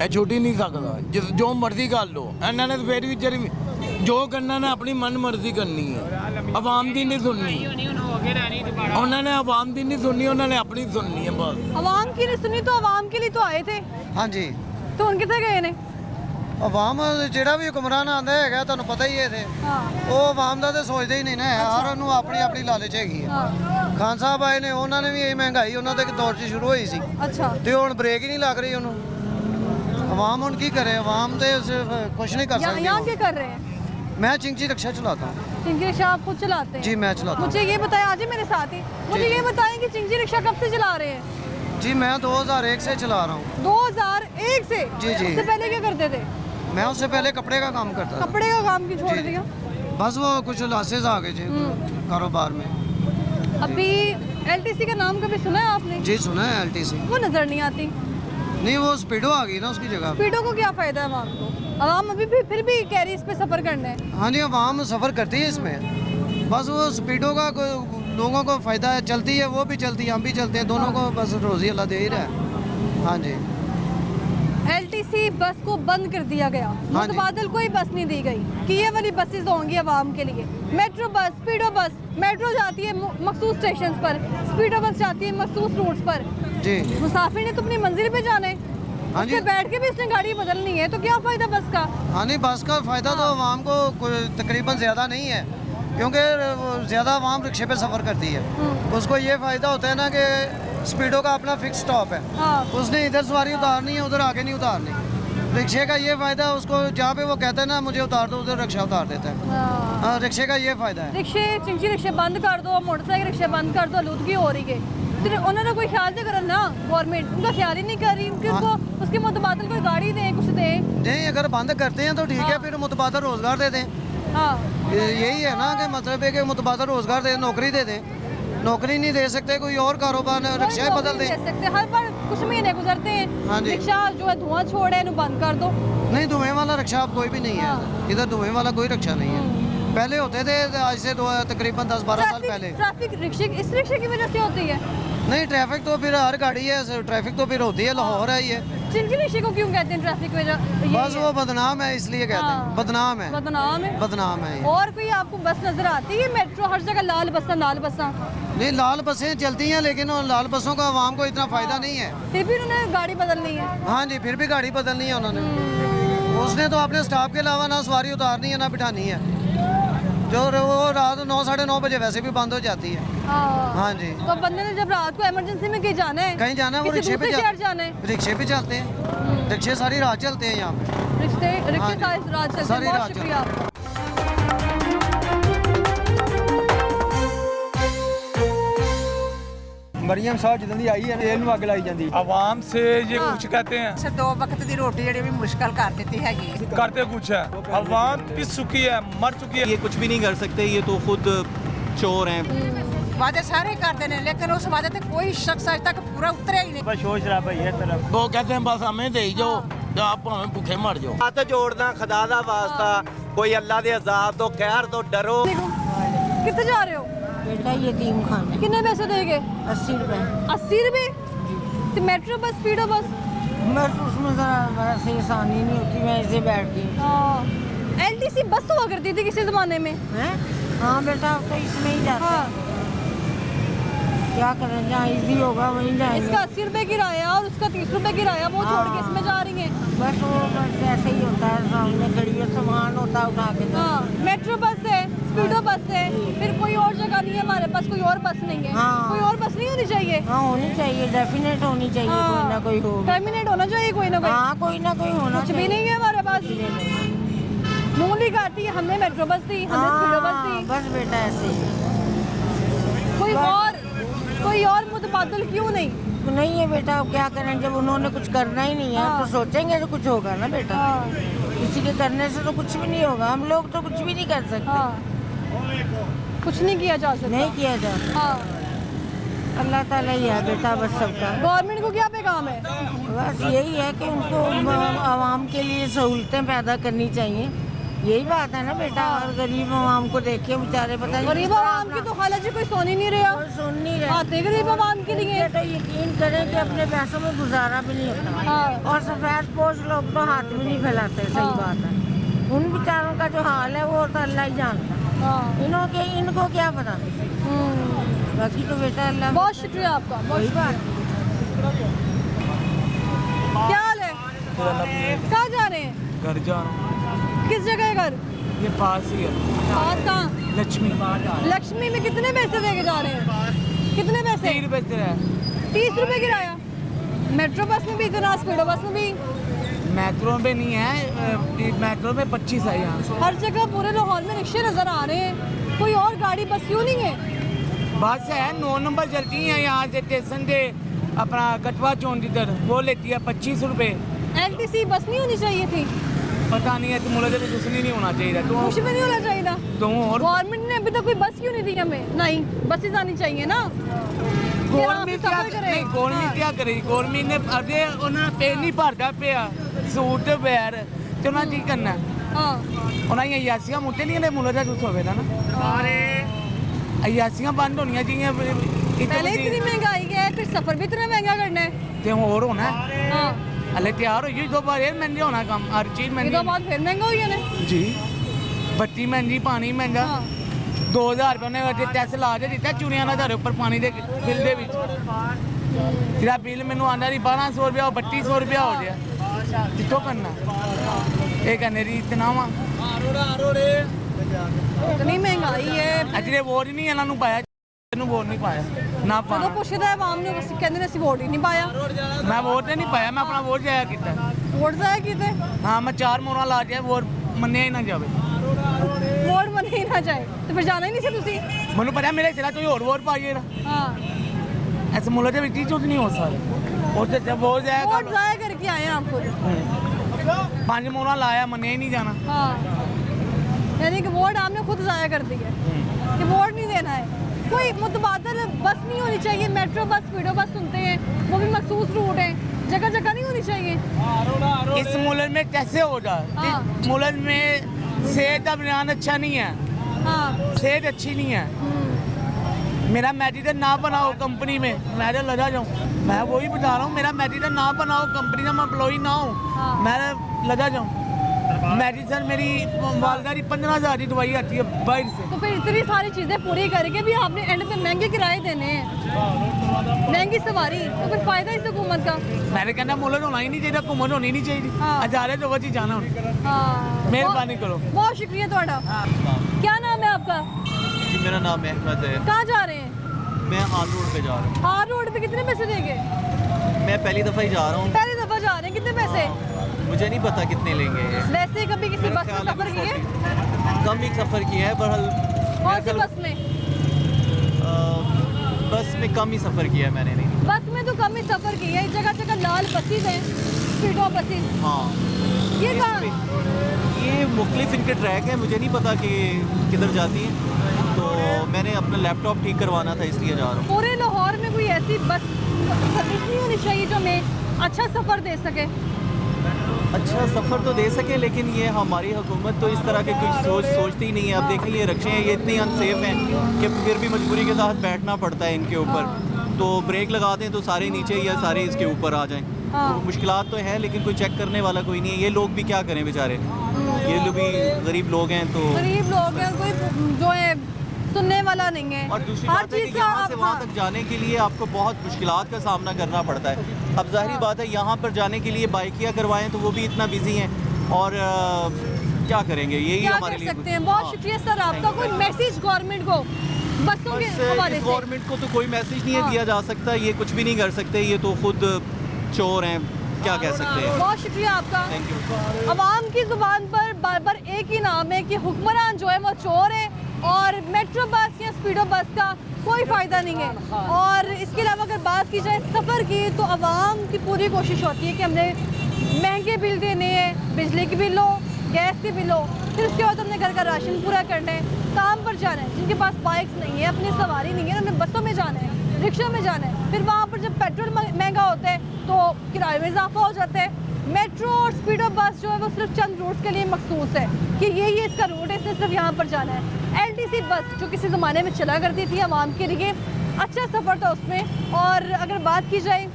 ਇਹ ਛੁੱਟੀ ਨਹੀਂ ਸਕਦਾ ਜੋ ਮਰਜ਼ੀ ਕਰ ਲੋ ਇਹਨਾਂ ਨੇ ਫੇਰ ਵੀ ਜਿਹੜੀ ਜੋ ਕਰਨਾ ਨਾ ਆਪਣੀ ਮਨ ਮਰਜ਼ੀ ਕਰਨੀ ਹੈ ਆਵਾਮ ਦੀ ਨਹੀਂ ਸੁਣਨੀ ਉਹਨਾਂ ਨੇ ਆਵਾਮ ਦੀ ਨਹੀਂ ਸੁਣਨੀ ਉਹਨਾਂ ਨੇ ਆਪਣੀ ਸੁਣਨੀ ਹੈ ਬਸ आवाम की नहीं सुनी तो आवाम के लिए तो आए थे ਹਾਂਜੀ तो उन कितने गए ने ਆਵਾਮ ਜਿਹੜਾ ਵੀ ਹੁਕਮਰਾਨ ਆਂਦਾ ਹੈਗਾ ਤੁਹਾਨੂੰ ਪਤਾ ਹੀ ਹੈ ਇੱਥੇ हाँ ਉਹ ਆਵਾਮ ਦਾ ਤੇ ਸੋਚਦੇ ਹੀ ਨਹੀਂ ਨਾ ਹਰ ਨੂੰ ਆਪਣੀ ਆਪਣੀ ਲਾਲਚ ਹੈਗੀ ਹੈ हाँ ਖਾਨ ਸਾਹਿਬ ਆਏ ਨੇ ਉਹਨਾਂ ਨੇ ਵੀ ਇਹ ਮਹਿੰਗਾਈ ਉਹਨਾਂ ਦੇ ਦੌਰ 'ਚ ਸ਼ੁਰੂ ਹੋਈ ਸੀ अच्छा ਤੇ ਹੁਣ ਬ੍ਰੇਕ ਹੀ ਨਹੀਂ ਲੱਗ ਰਹੀ ਉਹਨੂੰ ਆਵਾਮ ਹੁਣ ਕੀ ਕਰੇ ਆਵਾਮ ਤੇ ਕੁਝ ਨਹੀਂ ਕਰ यहाँ ਸਕਦੀ क्या कर रहे हैं मैं चिंची रिक्शा चलाता हूँ चिंगी रिक्शा आप खुद चलाते हैं जी मैं चलाता हूँ मुझे ये बताएं आज ही मेरे साथ ही मुझे जी। ये बताएं कि चिंगी रिक्शा कब से चला रहे हैं जी मैं 2001 से चला रहा हूँ 2001 से जी, जी। उससे पहले क्या करते थे मैं उससे पहले कपड़े का काम करता था कपड़े का काम क्यों छोड़ जी, जी। दिया बस वो कुछ लॉसेस आ गए जी कारोबार में अभी एलटीसी का नाम कभी सुना है आपने जी सुना है LTC वो नजर नहीं आती नहीं वो स्पीडो आ गई ना उसकी जगह पे। स्पीडो को क्या फायदा है आवाम को आवाम अभी भी फिर भी कह रही है इस पे सफर करना है हाँ जी आवाम सफ़र करती है इसमें बस वो स्पीडो का लोगों को फ़ायदा है चलती है वो भी चलती है हम भी चलते हैं दोनों को बस रोज़ी अल्लाह दे ही रहा है हाँ जी एलटीसी बस को बंद कर दिया गया हाँ जी। मुतबादल कोई बस नहीं दी गई कि ये वाली बसेस होंगी आवाम के लिए मेट्रो बस स्पीडो बस मेट्रो जाती है मखसूस स्टेशन पर स्पीडो बस जाती है मखसूस रूट्स पर जी मुसाफिर ने तो अपनी मंजिल पे जाना है हाँ उस जी। पे बैठ के भी इसने गाड़ी बदलनी है तो क्या फ़ायदा बस का हाँ नहीं बस का फ़ायदा तो आवाम को तकरीबन ज़्यादा नहीं है क्योंकि ज़्यादा आवाम रिक्शे पे सफ़र करती है उसको ये फ़ायदा होता है ना कि स्पीडो का अपना फिक्स स्टॉप है हाँ उसने इधर सवारी उतारनी है उधर आगे नहीं उतारनी रिक्शे का ये फ़ायदा उसको जहाँ पे वो कहता है ना मुझे उतार दो उधर रिक्शा उतार देता है हाँ। हाँ रिक्शे का ये फ़ायदा है रिक्शे चिंची रिक्शे बंद कर दो मोटरसाइकिल रिक्शे बंद कर दो आलूदगी हो रही है फिर उन्होंने कोई ख्याल नहीं करा ना गवर्नमेंट उनका ख्याल ही नहीं कर रही उनके उनको उसके मुतबादल कोई गाड़ी दें कुछ दें नहीं अगर बंद करते हैं तो ठीक है फिर मुतबादल रोज़गार दे दें हाँ यही है ना कि मतलब है कि मुतबादल रोज़गार दे नौकरी दे दें नौकरी नहीं दे सकते कोई और कारोबार रिक्शा ही बदल दे दें सकते हर बार कुछ महीने गुजरते हैं हाँ जी। रिक्शा जो है धुआं छोड़े इन्हें बंद कर दो नहीं धुएं वाला रिक्शा अब कोई भी नहीं है इधर धुएं वाला कोई रिक्शा नहीं है पहले होते थे आज से तकरीबन 10-12 साल पहले ट्रैफिक रिक्शे इस रिक्शे की वजह से होती है नहीं ट्रैफिक तो फिर हर गाड़ी है ट्रैफिक तो फिर होती है लाहौर है ये चिंची रिक्शे को क्यों कहते हैं ट्रैफिक वजह बस वो बदनाम है इसलिए कहते हैं हाँ। बदनाम है बदनाम है बदनाम है ये और कोई आपको बस नजर आती है मेट्रो हर जगह लाल बसा नहीं लाल बसें चलती हैं लेकिन उन लाल बसों का आवाम को इतना फ़ायदा नहीं है फिर भी उन्होंने गाड़ी बदलनी है हाँ जी फिर भी गाड़ी बदलनी है उन्होंने उसने तो अपने स्टाफ के अलावा ना सवारी उतारनी है ना बिठानी है जो वो रात 9-9:30 बजे वैसे भी बंद हो जाती है हाँ जी तो बंदे ने जब रात को इमरजेंसी में कहीं जाना है कहीं जाना है वो किसी रिक्शे पे दूसरे शहर जाना है रिक्शे पे चलते हैं रिक्शे सारी रात चलते हैं यहाँ पे रिक्शे हाँ जी। सारी रात चलते हैं सारी बहुत रात शुक्रिया आपका ਮਰੀਮ ਸਾਹਿਬ ਜਦੋਂ ਦੀ ਆਈ ਹੈ ਤੇਲ ਨੂੰ ਅੱਗ ਲਾਈ ਜਾਂਦੀ आवाम से ये कुछ कहते हैं ਸਿਰ 2 ਵਕਤ ਦੀ ਰੋਟੀ ਜਿਹੜੀ ਵੀ ਮੁਸ਼ਕਲ ਕਰ ਦਿੱਤੀ ਹੈਗੀ ਹੈ। करते कुछ है आवाम पिस चुकी है मर चुकी है ये कुछ भी नहीं कर सकते ये तो खुद चोर हैं ਵਾਅਦੇ ਸਾਰੇ ਕਰਦੇ ਨੇ ਲੇਕਿन ਉਸ ਵਾਅਦੇ ਤੇ ਕੋਈ ਸ਼ਖਸ ਅਜ ਤੱਕ ਪੂਰਾ ਉਤਰਿਆ ਹੀ ਨਹੀਂ बस शोर शराबा ये तरफ वो कहते हैं बस हमें दे ही जाओ तो आप भावें भूखे मर जाओ ਹੱਥ ਜੋੜਦਾ ਖੁਦਾ ਦਾ ਵਾਸਤਾ ਕੋਈ ਅੱਲਾ ਦੇ ਅਜ਼ਾਬ ਤੋਂ ਕਹਿਰ ਤੋਂ ਡਰੋ कितने जा रहे हो ਬੇਟਾ ਯਤੀਮ ਖਾਨਾ कितने पैसे देंगे 80 रुपए 80 रुपए तो मेट्रो बस स्पीडो बस मैं उसमें ज़रा वैसे आसानी नहीं होती मैं ऐसे बैठती हूँ एलटीसी बस हुआ करती थी किसी जमाने में हाँ बेटा अब तो इसमें ही जाते हैं क्या करें जहाँ इजी होगा वहीं जाएंगे इसका 80 रुपए किराया और उसका 30 रुपए किराया वो छोड़ के इसमें जा रही हैं बस वो बस ऐसे ही होता है सामने खड़ी है सामान होता है उठा के दो। हाँ मेट्रो बस है स्पीडो बस है फिर कोई और जगह नहीं है हमारे पास कोई और बस नहीं है हाँ। कोई और बस नहीं होनी चाहिए हाँ होनी चाहिए डेफिनेट होनी चाहिए कोई ना कोई हो टर्मिनेट होना चाहिए कोई ना कोई हाँ कोई ना कोई होना कुछ भी नहीं है हमारे पास मूली खाती है हमने मेट्रो बस दी हमने स्पीडो बस दी बस बेटा ऐसे ही कोई और मुतबादल क्यों नहीं नहीं है बेटा अब क्या करें जब उन्होंने कुछ करना ही नहीं है हाँ। तो सोचेंगे तो कुछ होगा ना बेटा किसी के करने से तो कुछ भी नहीं होगा हम लोग तो कुछ भी नहीं कर सकते कुछ नहीं किया जा सकता नहीं किया जा सकता हाँ अल्लाह ताला ही है बेटा बस सबका गवर्नमेंट को क्या पैगाम है बस यही है कि उनको आवाम के लिए सहूलतें पैदा करनी चाहिए यही बात है ना बेटा, और गरीब आवाम को देखे बेचारे, पता नहीं गरीब आवाम की तो हालत जी कोई सुन ही नहीं रहा, सुन नहीं रहे। आते गरीब आवाम के लिए तो यकीन करें कि अपने पैसों में गुजारा भी नहीं होता, और सफेद पोश लोग तो हाथ भी नहीं फैलाते। सही बात है, उन बेचारों का जो हाल है वो तो अल्लाह ही जानता है, इनको क्या पता। बाकी तो बेटा अल्लाह। बहुत शुक्रिया आपका। वही बात। क्या हाल है? कहाँ जा रहे हैं? घर जा रहा हूँ। किस जगह है घर? ये पास ही है। पास कहाँ? लक्ष्मी। लक्ष्मी में कितने पैसे देके जा रहे हैं? कितने पैसे? 30 रुपए दे रहा है। 30 रुपए किराया? मेट्रो बस में भी इतना, स्पीडो बस में भी? मेट्रो में नहीं है, मेट्रो में 25 है यहाँ से। हर जगह पूरे लाहौर में रिक्शे नजर आ रहे हैं, कोई और गाड़ी बस क्यों नहीं है? बस है 9 नंबर चलती है यहाँ से स्टेशन से अपना कटवा चौंक इधर, वो लेती है 25 रुपए। LTC बस नहीं होनी चाहिए थी? पता नहीं है, तो मुझे तो कुछ नहीं होना चाहिए। तो कुछ भी नहीं होना चाहिए था। तो और गवर्नमेंट ने अभी तक कोई बस क्यों नहीं दी हमें? नहीं, बसेज आनी चाहिए ना। गवर्नमेंट क्या नहीं, गवर्नमेंट क्या करेगी? गवर्नमेंट ने अरे उन्होंने पे नहीं भरता पिया सूट बगैर तो उन्होंने की करना। उन्होंने अयासियां मुट्टे नहीं ने मुल्ला कुछ होगा ना, अयासियां बंद होनी चाहिए। पहले इतनी महंगाई है, फिर सफर भी इतना महंगा करना है तो और होना है। हले तैयार हो दो बार महंगे होना काम, हर चीज महंगी। तो बाद फिर महंगा हो गया जी, बत्ती महंगी, पानी महंगा। 2000 रुपये ने टैक्स ला के दिता चुनिया ना घर ऊपर पानी के बिल दे तेरा बिल मैनू आंदा नहीं 1200 रुपया 3200 रुपया हो गया, कितों करना? ये कहने रीत ना वा इतनी महंगाई है। अजरे वोट नहीं इन्हों पाया, वोट नहीं पाया ना पाना। तो पुछदा आवाम ने कहते ਅਸੀਂ वोट ही नहीं पाया। मैं वोट नहीं पाया, मैं अपना वोट जाया किया। वोट जाया किते? हाँ, मैं 4 मोहरा ला दिया, वोट मन्निया ही ना जाए। वोट मन्निया ही ना जाए तो फिर जाना ही नहीं सी तुसी। मैनू पता मेरे सिरा कोई और वोट पाइए ना। हाँ, ऐसे मुल्क के चीज नहीं हो सकता। वोट जब वोट जाया वोट जाया करके आए हैं आप खुद। 5 मोहरा लाया, मन्निया ही नहीं जाना। हाँ, यानी कि वोट आपने खुद जाया कर दी है कि वोट नहीं देना है। कोई मुतबादल बस नहीं होनी चाहिए? मेट्रो बस, स्पीडो बस सुनते हैं, वो भी मखसूस रूट है, जगह जगह नहीं होनी चाहिए। इस मुल्क में कैसे होगा? इस मुल्क में सेहत का बयान अच्छा नहीं है। हाँ, सेहत अच्छी नहीं है। मेरा मेडिकल ना बनाओ कंपनी में, मैं तो लगा जाऊँ। मैं वही बता रहा हूँ, मेरा मेडिकल ना बनाओ कंपनी में, मैं एम्प्लॉई ना हूँ, मैं लगा जाऊँ। मेडिसिन मेरी वालदा की 15,000 की दवाई आती है बाहर से। तो फिर इतनी सारी चीज़ें पूरी करके भी आपने एंड पे महंगे किराए देने हैं, महंगी सवारी, तो फिर फायदा इस हुकूमत का? मैंने कहना मुल्क होना ही नहीं चाहिए, हुकूमत होनी नहीं चाहिए। हजारे तो वही जाना होना। मेहरबानी करो। बहुत शुक्रिया ਤੁਹਾਡਾ। क्या नाम है आपका? जी मेरा नाम अहमद है। कहाँ जा रहे हैं? मैं हाल रोड पे जा रहा हूँ। हार रोड पे कितने पैसे देंगे? मैं पहली दफ़ा ही जा रहा हूँ। पहली दफा जा रहे हैं, कितने पैसे? मुझे नहीं पता कितने लेंगे ये। वैसे कभी किसी बस में सफर किए? कम ही सफ़र किया है, बहरहाल। कौन सी बस में? बस में कम ही सफ़र किया है मैंने। नहीं, बस में तो कम ही सफर किया है, जगह जगह लाल बसेज हैं, स्पीडो बसेज। हाँ, ये कहाँ? ये मुख्तलिफ इनके ट्रैक हैं, मुझे नहीं पता कि किधर जाती हैं, तो मैंने अपना लैपटॉप ठीक करवाना था इसलिए जा रहा हूँ। पूरे लाहौर में कोई ऐसी बस सर्विस नहीं होनी चाहिए जो हमें अच्छा सफ़र दे सके? अच्छा सफ़र तो दे सके, लेकिन ये हमारी हुकूमत तो इस तरह के कुछ सोचती ही नहीं है। अब देखें ये रिक्शे हैं, ये इतनी अनसेफ हैं कि फिर भी मजबूरी के तहत बैठना पड़ता है इनके ऊपर। तो ब्रेक लगा दें तो सारे नीचे या सारे इसके ऊपर आ जाएं। तो मुश्किलात तो हैं, लेकिन कोई चेक करने वाला कोई नहीं है। ये लोग भी क्या करें बेचारे, ये लोग भी गरीब लोग हैं। तो गरीब लोग हैं, कोई जो है सुनने वाला नहीं है। और दूसरी बात है कि यहाँ से वहाँ तक जाने के लिए आपको बहुत मुश्किलात का सामना करना पड़ता है। अब जाहिर बात है यहाँ पर जाने के लिए बाइकियाँ करवाएं तो वो भी इतना बिजी हैं, और क्या करेंगे, यही हमारे लिए सकते हैं। बहुत शुक्रिया सर आपका। कोई मैसेज गवर्नमेंट को बसों के हवाले से? गवर्नमेंट को तो कोई मैसेज नहीं दिया जा सकता, ये कुछ भी नहीं कर सकते, ये तो खुद चोर हैं, क्या कह सकते हैं। बहुत शुक्रिया आपका। Thank you. अवाम की जुबान पर बार बार एक ही नाम है कि हुक्मरान जो है वो चोर है, और मेट्रो बस या स्पीडो बस का कोई फ़ायदा नहीं है। और इसके अलावा अगर बात की जाए सफ़र की, तो आवाम की पूरी कोशिश होती है कि हमने महंगे बिल देने हैं, बिजली के बिल हो, गैस के बिल हो, फिर उसके बाद हमने घर का राशन पूरा करना है, काम पर जाना है। जिनके पास बाइक्स नहीं है, अपनी सवारी नहीं है, उन्हें बसों में जाना है, रिक्शा में जाना है। फिर वहाँ पर जब पेट्रोल महंगा होता है तो किराए में इजाफा हो जाता है, मेट्रो और स्पीडो बस जो है वो सिर्फ चंद रूट्स के लिए मखसूस है कि ये इसका रूट है, इसने सिर्फ यहाँ पर जाना है। LTC बस जो किसी ज़माने में चला करती थी आवाम के लिए, अच्छा सफ़र था उसमें। और अगर बात की जाए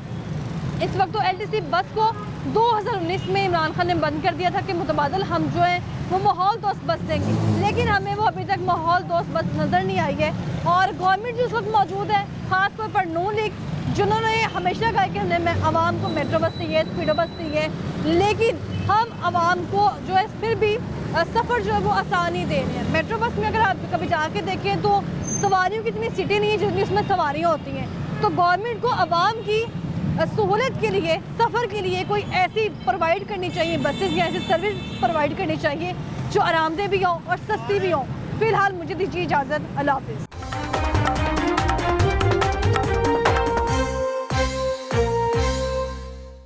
इस वक्त तो LTC बस को 2019 में इमरान खान ने बंद कर दिया था कि मुतबादल हम जो है वो माहौल दोस्त बस देंगे, लेकिन हमें वो अभी तक माहौल दोस्त बस नज़र नहीं आई है। और गवर्नमेंट जो इस वक्त मौजूद है, ख़ास तौर पर नून लीग, जिन्होंने हमेशा कहा कि हमने आवाम को मेट्रो बस चाहिए, स्पीडो बस चाहिए, लेकिन हम आवाम को जो है फिर भी सफ़र जो है वो आसान ही दे रहे हैं। मेट्रो बस में अगर आप कभी जाके देखें तो सवारियों की इतनी सीटें नहीं है जितनी उसमें सवारियाँ होती हैं। तो गवर्नमेंट को आवाम की सहूलत के लिए, सफ़र के लिए कोई ऐसी प्रोवाइड करनी चाहिए, बसेस या ऐसी सर्विस प्रोवाइड करनी चाहिए जो आरामदेह भी हो और सस्ती भी हो। फ़िलहाल मुझे दीजिए इजाज़त, अल्लाह हाफ़िज़।